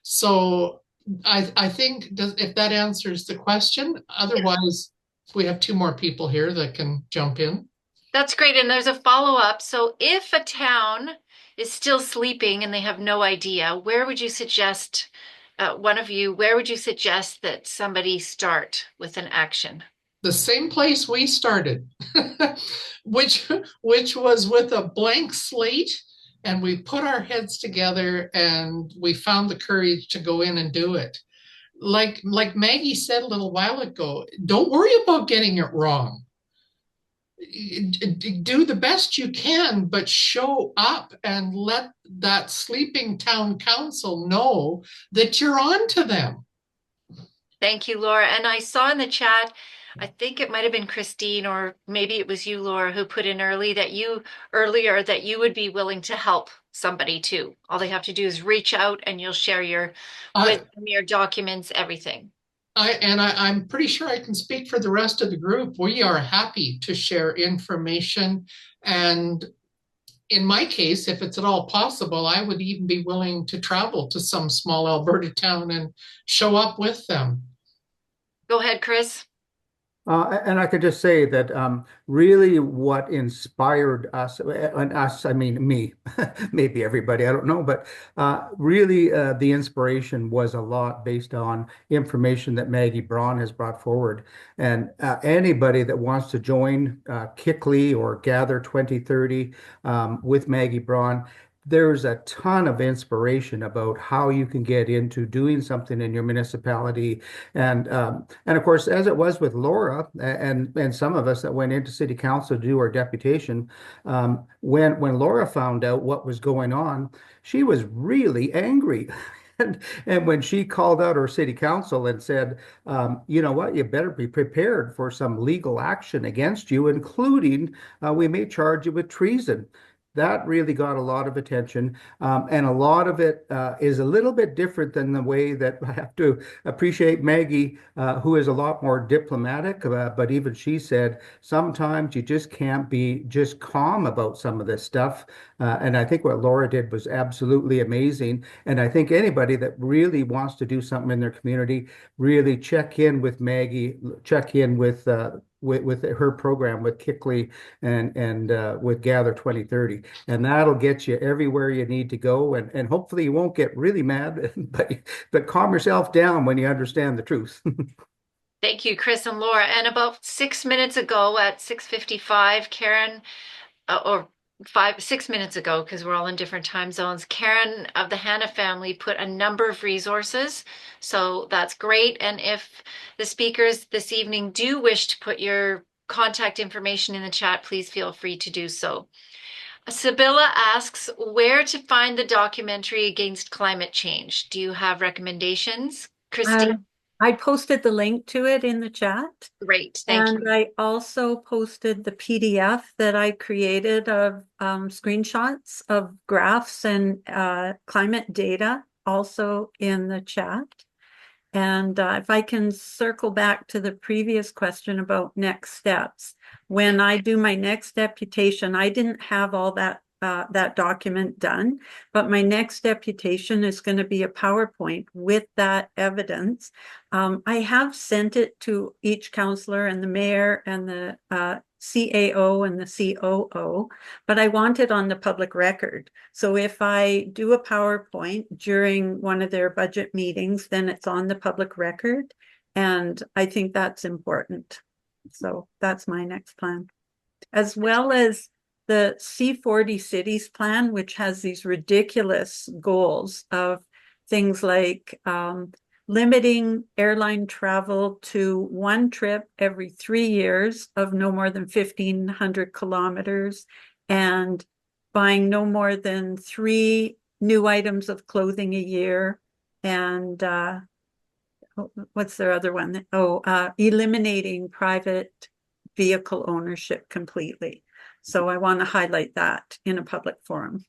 So I think if that answers the question, otherwise we have two more people here that can jump in. That's great. And there's a follow-up. So if a town is still sleeping and they have no idea, where would you suggest, one of you, where would you suggest that somebody start with an action? The same place we started, which was with a blank slate, and we put our heads together and we found the courage to go in and do it. Like Maggie said a little while ago, don't worry about getting it wrong. Do the best you can, but show up and let that sleeping town council know that you're on to them. Thank you, Laura. And I saw in the chat, I think it might have been Christine, or maybe it was you, Laura, who put in earlier that you would be willing to help somebody too. All they have to do is reach out and you'll share your documents, everything. I'm pretty sure I can speak for the rest of the group. We are happy to share information. And in my case, if it's at all possible, I would even be willing to travel to some small Alberta town and show up with them. Go ahead, Chris. And I could just say that really what inspired us, and us, I mean me, maybe everybody, I don't know, but really the inspiration was a lot based on information that Maggie Braun has brought forward. And anybody that wants to join Kickley or Gather 2030 with Maggie Braun, there's a ton of inspiration about how you can get into doing something in your municipality. And of course, as it was with Laura and some of us that went into city council to do our deputation, when Laura found out what was going on, she was really angry. And when she called out our city council and said, you know what, you better be prepared for some legal action against you, including we may charge you with treason. That really got a lot of attention. And a lot of it is a little bit different than the way that I have to appreciate Maggie, who is a lot more diplomatic. But even she said, sometimes you just can't be just calm about some of this stuff. And I think what Laura did was absolutely amazing. And I think anybody that really wants to do something in their community, really check in with Maggie, check in with her program with Kickley and with Gather 2030, and that'll get you everywhere you need to go. And hopefully you won't get really mad, but calm yourself down when you understand the truth. Thank you, Chris and Laura. And about 6 minutes ago at 6:55, Karen, or 6 minutes ago, because we're all in different time zones, Karen of the Hanna family put a number of resources. So that's great. And if the speakers this evening do wish to put your contact information in the chat, please feel free to do so. Sibylla asks where to find the documentary against climate change. Do you have recommendations? Christine? I posted the link to it in the chat. Great, thank And you. I also posted the PDF that I created of screenshots of graphs and climate data also in the chat. And if I can circle back to the previous question about next steps, when I do my next deputation, I didn't have all that document done, but my next deputation is going to be a PowerPoint with that evidence. I have sent it to each councillor and the mayor and the CAO and the COO, but I want it on the public record. So if I do a PowerPoint during one of their budget meetings, then it's on the public record. And I think that's important. So that's my next plan, as well as the C40 cities plan, which has these ridiculous goals of things like limiting airline travel to one trip every 3 years of no more than 1,500 kilometers, and buying no more than 3 new items of clothing a year, and what's their other one? Eliminating private vehicle ownership completely. So I want to highlight that in a public forum.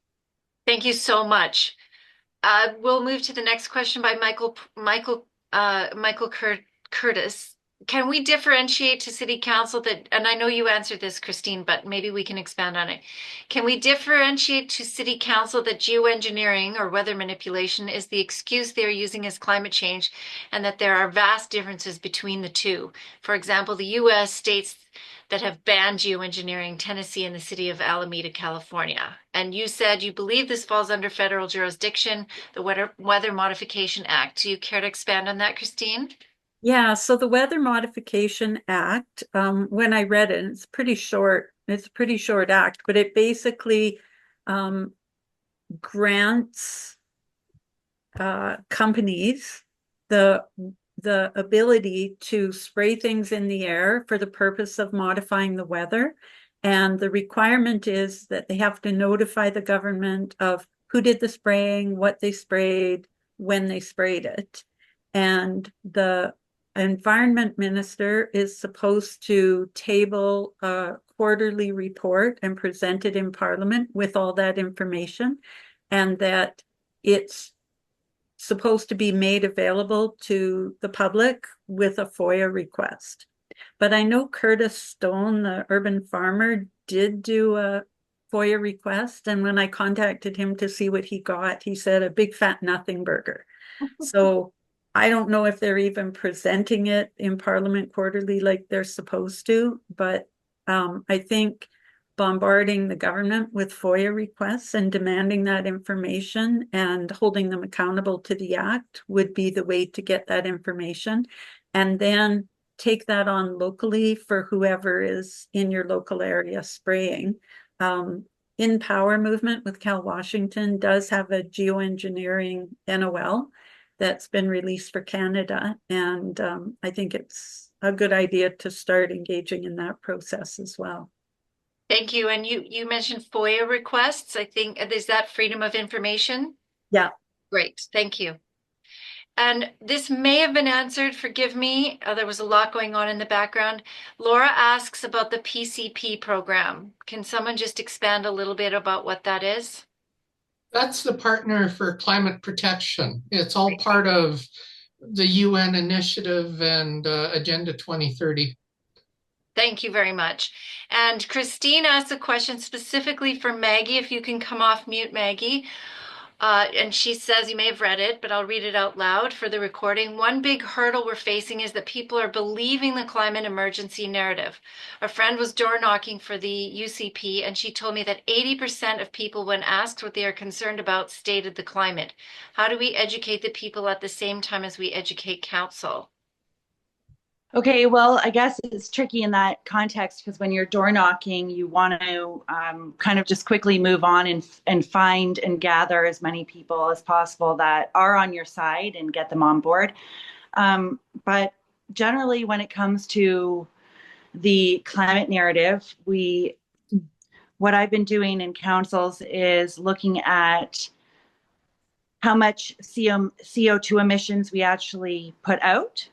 Thank you so much. We'll move to the next question by Michael Curtis. Can we differentiate to City Council that, and I know you answered this, Christine, but maybe we can expand on it. Can we differentiate to City Council that geoengineering or weather manipulation is the excuse they're using as climate change, and that there are vast differences between the two? For example, the US states that have banned geoengineering, Tennessee and the city of Alameda, California. And you said you believe this falls under federal jurisdiction, the Weather Modification Act. Do you care to expand on that, Christine? Yeah, so the Weather Modification Act, when I read it, it's pretty short. It's a pretty short act, but it basically grants companies the ability to spray things in the air for the purpose of modifying the weather. And the requirement is that they have to notify the government of who did the spraying, what they sprayed, when they sprayed it. And the environment minister is supposed to table a quarterly report and present it in Parliament with all that information, and that it's supposed to be made available to the public with a FOIA request. But I know Curtis Stone, the urban farmer, did do a FOIA request. And when I contacted him to see what he got, he said a big fat nothing burger. So I don't know if they're even presenting it in Parliament quarterly like they're supposed to, but I think bombarding the government with FOIA requests and demanding that information and holding them accountable to the act would be the way to get that information. And then take that on locally for whoever is in your local area spraying. In Power Movement with Cal Washington does have a geoengineering NOL that's been released for Canada. And I think it's a good idea to start engaging in that process as well. Thank you. And you mentioned FOIA requests. I think, is that freedom of information? Yeah. Great. Thank you. And this may have been answered, forgive me. There was a lot going on in the background. Laura asks about the PCP program. Can someone just expand a little bit about what that is? That's the Partner for Climate Protection. It's all part of the UN initiative and Agenda 2030. Thank you very much. And Christine asked a question specifically for Maggie. If you can come off mute, Maggie. And she says, you may have read it, but I'll read it out loud for the recording. One big hurdle we're facing is that people are believing the climate emergency narrative. A friend was door knocking for the UCP, and she told me that 80% of people, when asked what they are concerned about, stated the climate. How do we educate the people at the same time as we educate council? Okay, well, I guess it's tricky in that context because when you're door knocking, you want to kind of just quickly move on and find and gather as many people as possible that are on your side and get them on board. But generally, when it comes to the climate narrative, what I've been doing in councils is looking at how much CO2 emissions we actually put out.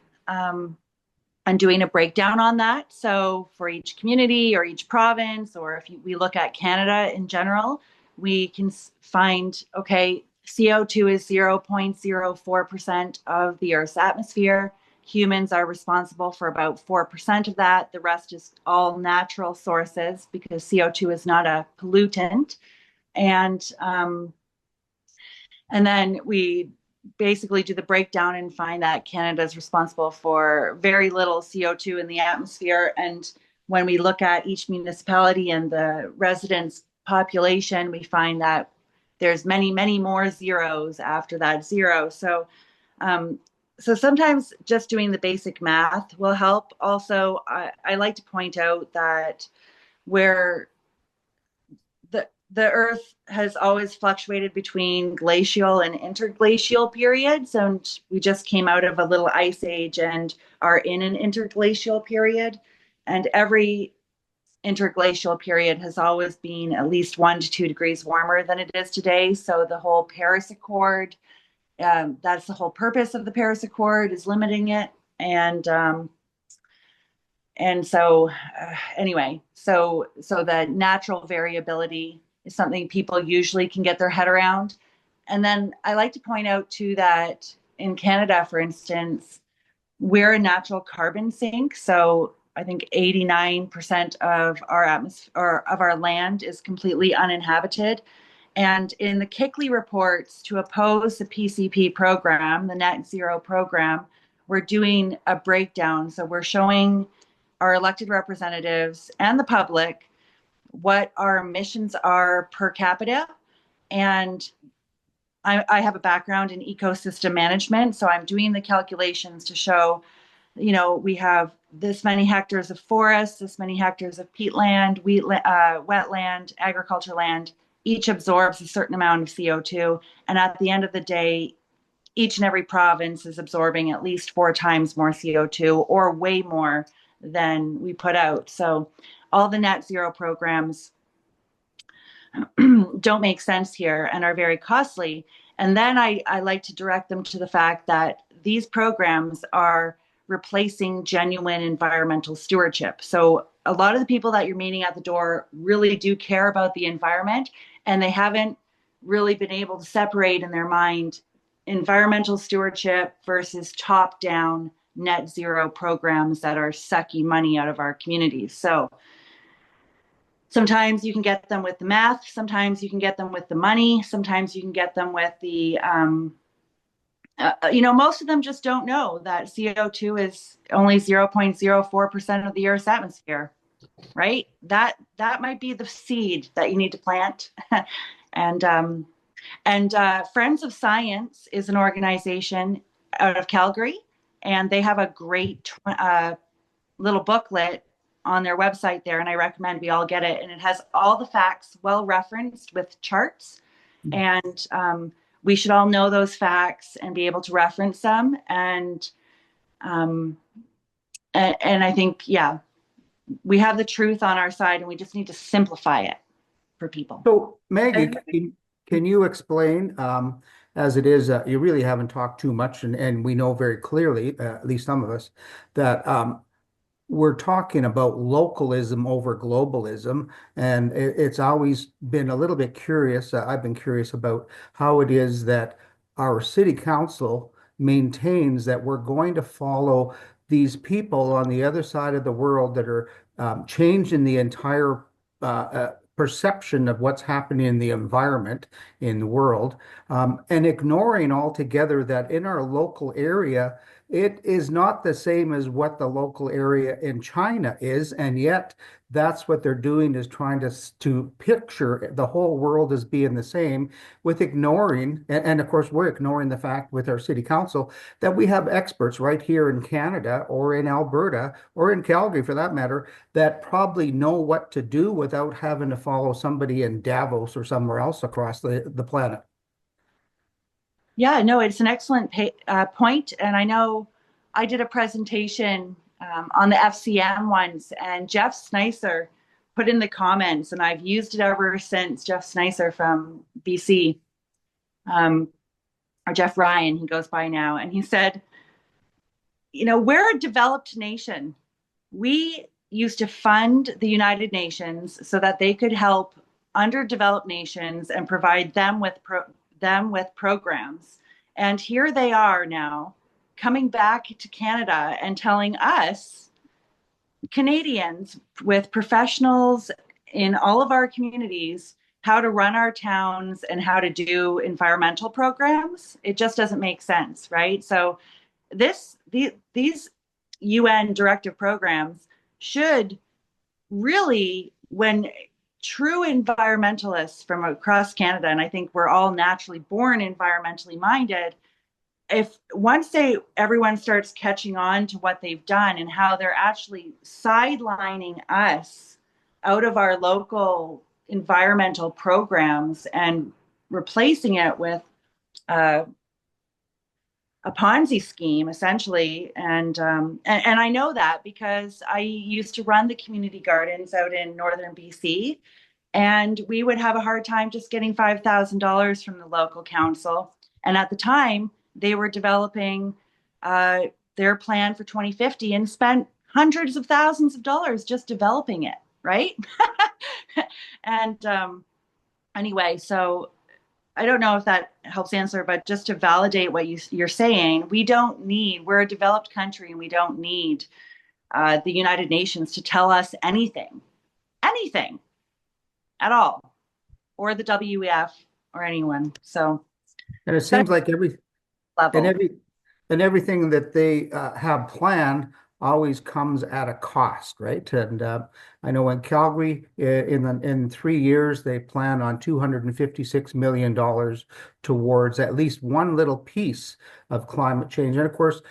And doing a breakdown on that. So for each community or each province, or if we look at Canada in general, we can find, okay, CO2 is 0.04% of the Earth's atmosphere. Humans are responsible for about 4% of that. The rest is all natural sources because CO2 is not a pollutant. And then we basically do the breakdown and find that Canada is responsible for very little CO2 in the atmosphere. And when we look at each municipality and the residents' population, we find that there's many, many more zeros after that zero. So sometimes just doing the basic math will help. Also, I like to point out that where the Earth has always fluctuated between glacial and interglacial periods, and we just came out of a little ice age and are in an interglacial period. And every interglacial period has always been at least 1 to 2 degrees warmer than it is today. So the whole Paris Accord, that's the whole purpose of the Paris Accord, is limiting it. And so anyway, so the natural variability is something people usually can get their head around. And then I like to point out too that in Canada, for instance, we're a natural carbon sink. So I think 89% of our atmosphere or of our land is completely uninhabited. And in the Kickley reports to oppose the PCP program, the net zero program, we're doing a breakdown. So we're showing our elected representatives and the public what our emissions are per capita. And I have a background in ecosystem management, so I'm doing the calculations to show, we have this many hectares of forest, this many hectares of peatland, wetland, agriculture land. Each absorbs a certain amount of CO2. And at the end of the day, each and every province is absorbing at least 4 times more CO2 or way more than we put out. So all the net zero programs don't make sense here and are very costly. And then I like to direct them to the fact that these programs are replacing genuine environmental stewardship. So a lot of the people that you're meeting at the door really do care about the environment, and they haven't really been able to separate in their mind environmental stewardship versus top-down net zero programs that are sucking money out of our communities. So sometimes you can get them with the math, sometimes you can get them with the money, sometimes you can get them with the, most of them just don't know that CO2 is only 0.04% of the Earth's atmosphere, right? That might be the seed that you need to plant. And Friends of Science is an organization out of Calgary, and they have a great little booklet on their website there, and I recommend we all get it. And it has all the facts well referenced with charts, and we should all know those facts and be able to reference them. And I think, yeah, we have the truth on our side, and we just need to simplify it for people. So Maggie, can you explain as it is, you really haven't talked too much, and we know very clearly, at least some of us, that we're talking about localism over globalism, and it's always been a little bit curious. I've been curious about how it is that our city council maintains that we're going to follow these people on the other side of the world that are changing the entire perception of what's happening in the environment in the world, and ignoring altogether that in our local area it is not the same as what the local area in China is, and yet that's what they're doing is trying to picture the whole world as being the same, with ignoring, and of course we're ignoring the fact with our city council that we have experts right here in Canada or in Alberta or in Calgary for that matter that probably know what to do without having to follow somebody in Davos or somewhere else across the planet. Yeah, no, it's an excellent point. And I know I did a presentation on the FCM ones, and Jeff Snicer put in the comments, and I've used it ever since. Jeff Snicer from BC, or Jeff Ryan, he goes by now. And he said, we're a developed nation. We used to fund the United Nations so that they could help underdeveloped nations and provide them with programs. And here they are now coming back to Canada and telling us, Canadians, with professionals in all of our communities, how to run our towns and how to do environmental programs. It just doesn't make sense, right? So these UN directive programs should really, when true environmentalists from across Canada, and I think we're all naturally born environmentally minded, if once everyone starts catching on to what they've done and how they're actually sidelining us out of our local environmental programs and replacing it with a Ponzi scheme, essentially. And I know that because I used to run the community gardens out in northern BC, and we would have a hard time just getting $5,000 from the local council. And at the time, they were developing their plan for 2050 and spent hundreds of thousands of dollars just developing it, right? And anyway, so I don't know if that helps answer, but just to validate what you're saying, we're a developed country, and we don't need the United Nations to tell us anything at all, or the WEF or anyone. So, And it seems like every and level. every and everything that they have planned always comes at a cost, right? And I know in Calgary, in 3 years, they plan on $256 million towards at least one little piece of climate change. And of course,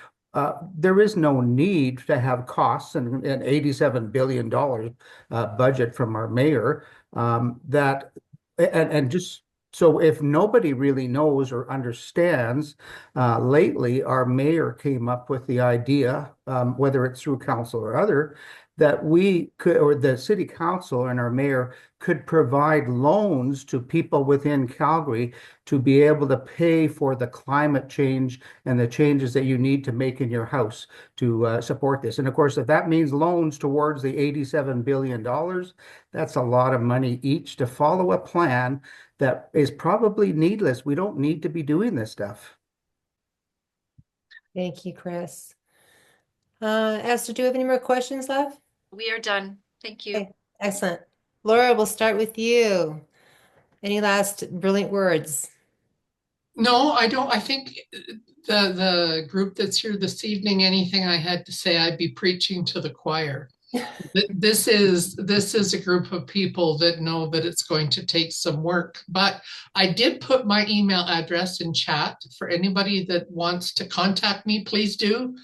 there is no need to have costs and an $87 billion budget from our mayor, that and just so if nobody really knows or understands, lately our mayor came up with the idea, whether it's through council or other, that we could, or the city council and our mayor could provide loans to people within Calgary to be able to pay for the climate change and the changes that you need to make in your house to support this. And of course, if that means loans towards the $87 billion, that's a lot of money each to follow a plan that is probably needless. We don't need to be doing this stuff. Thank you, Chris. Esther, do you have any more questions left? We are done. Thank you. Okay, excellent. Laura, we'll start with you. Any last brilliant words? No, I don't. I think the group that's here this evening, anything I had to say, I'd be preaching to the choir. This is a group of people that know that it's going to take some work, but I did put my email address in chat for anybody that wants to contact me. Please do.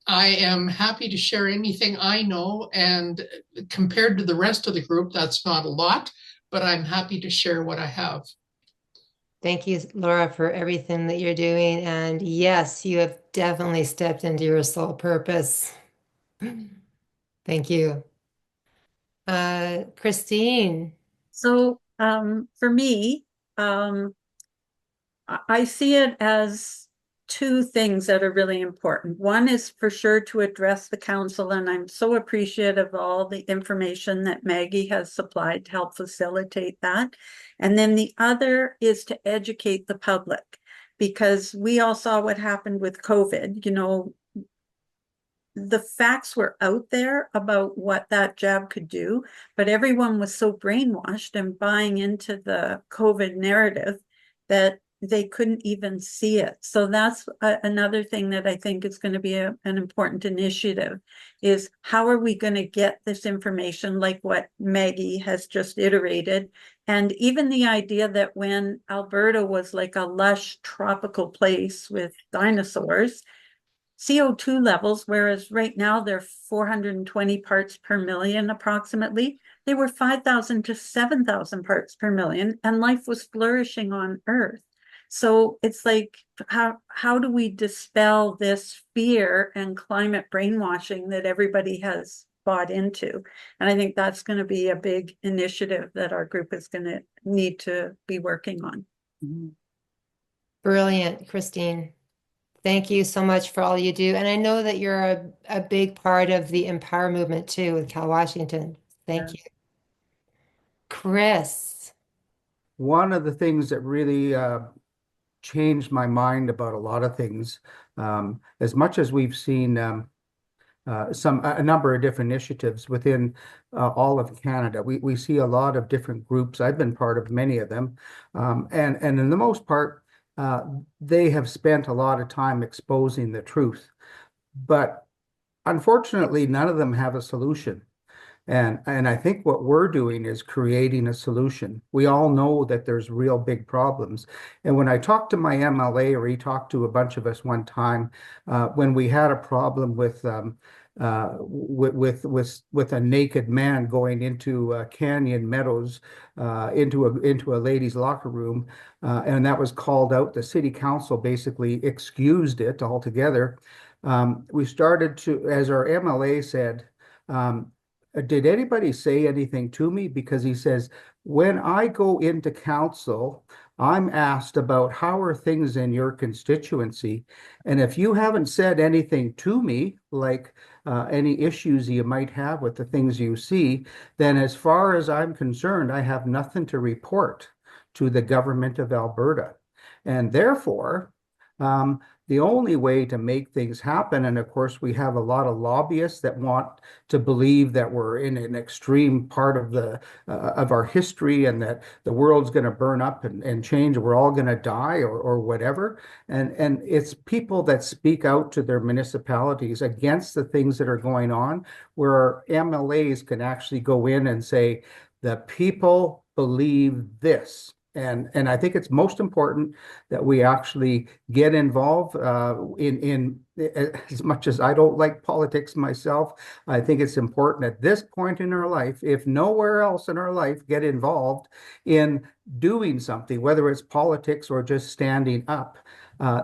I am happy to share anything I know, and compared to the rest of the group, that's not a lot, but I'm happy to share what I have. Thank you, Laura, for everything that you're doing. And yes, you have definitely stepped into your sole purpose. Thank you. Christine. So for me, I see it as two things that are really important. One is for sure to address the council, and I'm so appreciative of all the information that Maggie has supplied to help facilitate that. And then the other is to educate the public, because we all saw what happened with COVID. You know, the facts were out there about what that jab could do, but everyone was so brainwashed and buying into the COVID narrative that they couldn't even see it. So that's another thing that I think is going to be an important initiative, is how are we going to get this information, like what Maggie has just iterated. And even the idea that when Alberta was like a lush tropical place with dinosaurs, CO2 levels, whereas right now they're 420 parts per million approximately, they were 5,000 to 7,000 parts per million, and life was flourishing on Earth. So it's like, how do we dispel this fear and climate brainwashing that everybody has bought into? And I think that's going to be a big initiative that our group is going to need to be working on. Brilliant, Christine. Thank you so much for all you do. And I know that you're a big part of the Empower movement too with Cal Washington. Thank you. Chris. One of the things that really changed my mind about a lot of things, as much as we've seen a number of different initiatives within all of Canada. We see a lot of different groups. I've been part of many of them, and in the most part, they have spent a lot of time exposing the truth. But unfortunately, none of them have a solution. And I think what we're doing is creating a solution. We all know that there's real big problems. And when I talked to my MLA, or he talked to a bunch of us one time, when we had a problem with a naked man going into Canyon Meadows, into a ladies' locker room, and that was called out. The city council basically excused it altogether. We started to, as our MLA said, did anybody say anything to me? Because he says, when I go into council, I'm asked about how are things in your constituency. And if you haven't said anything to me, like any issues you might have with the things you see, then as far as I'm concerned, I have nothing to report to the government of Alberta. And therefore, the only way to make things happen, and of course, we have a lot of lobbyists that want to believe that we're in an extreme part of our history, and that the world's going to burn up and change, we're all going to die, or whatever. And it's people that speak out to their municipalities against the things that are going on, where MLAs can actually go in and say, the people believe this. And I think it's most important that we actually get involved in as much as I don't like politics myself. I think it's important at this point in our life, if nowhere else in our life, get involved in doing something, whether it's politics or just standing up.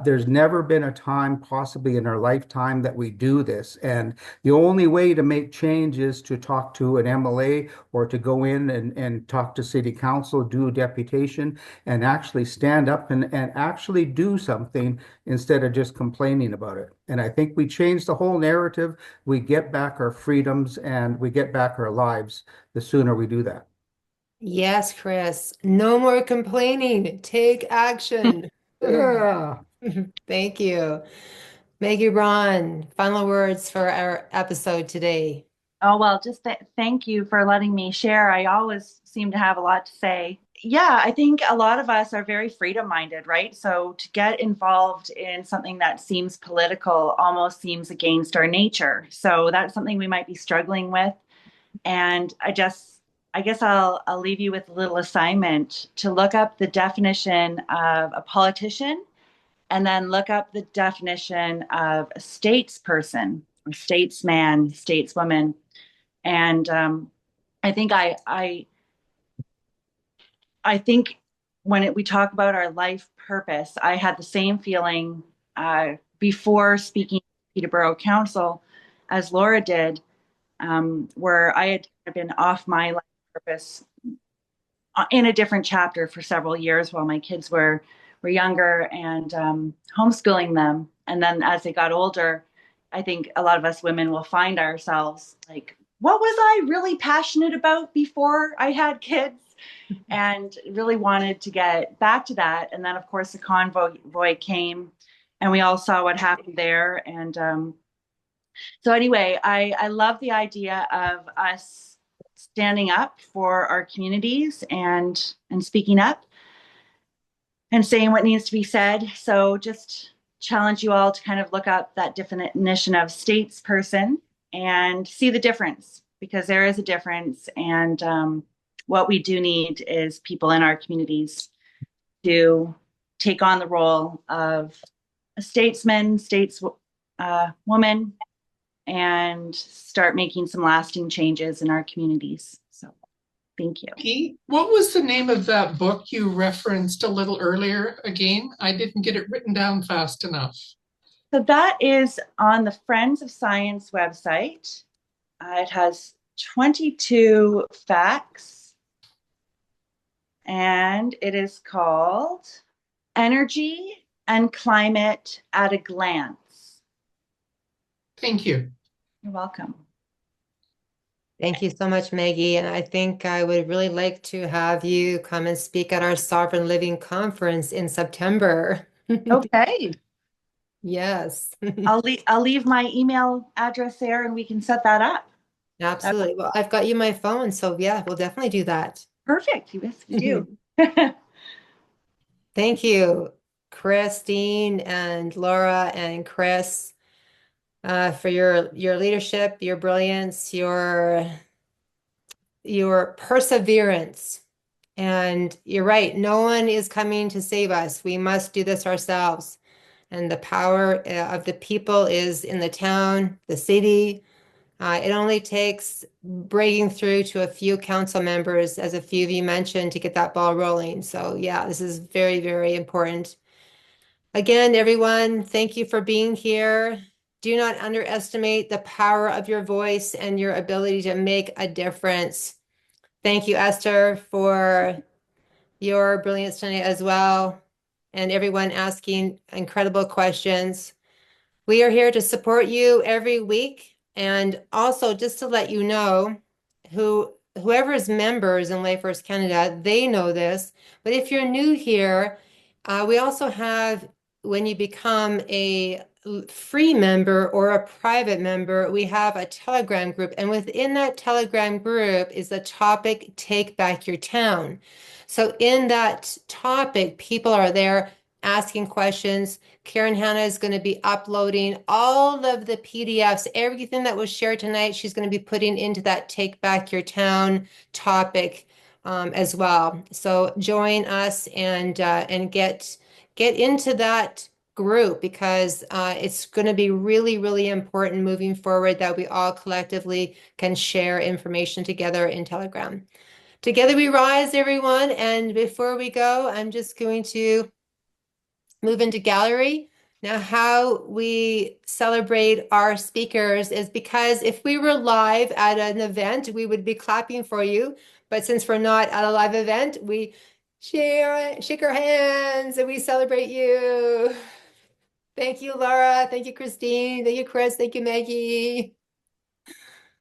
There's never been a time possibly in our lifetime that we do this. And the only way to make change is to talk to an MLA, or to go in and talk to city council, do a deputation, and actually stand up and actually do something instead of just complaining about it. And I think we change the whole narrative. We get back our freedoms and we get back our lives the sooner we do that. Yes, Chris. No more complaining. Take action. Yeah. Thank you. Maggie, Braun, final words for our episode today. Oh, well, just thank you for letting me share. I always seem to have a lot to say. Yeah, I think a lot of us are very freedom minded, right? So to get involved in something that seems political almost seems against our nature. So that's something we might be struggling with. And I guess I'll leave you with a little assignment to look up the definition of a politician, and then look up the definition of a statesperson, or statesman, stateswoman. And I think I think when we talk about our life purpose, I had the same feeling before speaking to Peterborough Council as Laura did, where I had been off my life purpose in a different chapter for several years while my kids were were younger and homeschooling them. And then as they got older, I think a lot of us women will find ourselves like, what was I really passionate about before I had kids? And really wanted to get back to that. And then, of course, the convoy came and we all saw what happened there. And so anyway, I love the idea of us standing up for our communities and speaking up and saying what needs to be said. So just challenge you all to kind of look up that definition of statesperson and see the difference, because there is a difference. And what we do need is people in our communities to take on the role of a statesman, woman, and start making some lasting changes in our communities. So thank you. Maggie, what was the name of that book you referenced a little earlier again? I didn't get it written down fast enough. So that is on the Friends of Science website. It has 22 facts, and it is called Energy and Climate at a Glance. Thank you. You're welcome. Thank you so much, Maggie. And I think I would really like to have you come and speak at our Sovereign Living Conference in September. Okay. Yes. I'll leave my email address there and we can set that up. Absolutely. Well, I've got you my phone, so yeah, we'll definitely do that. Perfect. Yes, we do. Thank you, Christine and Laura and Chris, for your leadership, your brilliance, your perseverance. And you're right, no one is coming to save us. We must do this ourselves. And the power of the people is in the town, the city. It only takes breaking through to a few council members, as a few of you mentioned, to get that ball rolling. So yeah, this is very, very important. Again, everyone, thank you for being here. Do not underestimate the power of your voice and your ability to make a difference. Thank you, Esther, for your brilliance tonight as well, and everyone asking incredible questions. We are here to support you every week. And also, just to let you know, whoever is members in Life First Canada, they know this. But if you're new here, we also have, when you become a free member or a private member, we have a Telegram group. And within that Telegram group is the topic, Take Back Your Town. So in that topic, people are there asking questions. Karen Hanna is going to be uploading all of the PDFs, everything that was shared tonight. She's going to be putting into that Take Back Your Town topic as well. So join us and get into that group, because it's going to be really, really important moving forward that we all collectively can share information together in Telegram. Together we rise, everyone. And before we go, I'm just going to move into gallery. Now, how we celebrate our speakers is, because if we were live at an event, we would be clapping for you. But since we're not at a live event, we shake our hands and we celebrate you. Thank you, Laura. Thank you, Christine. Thank you, Chris. Thank you, Maggie.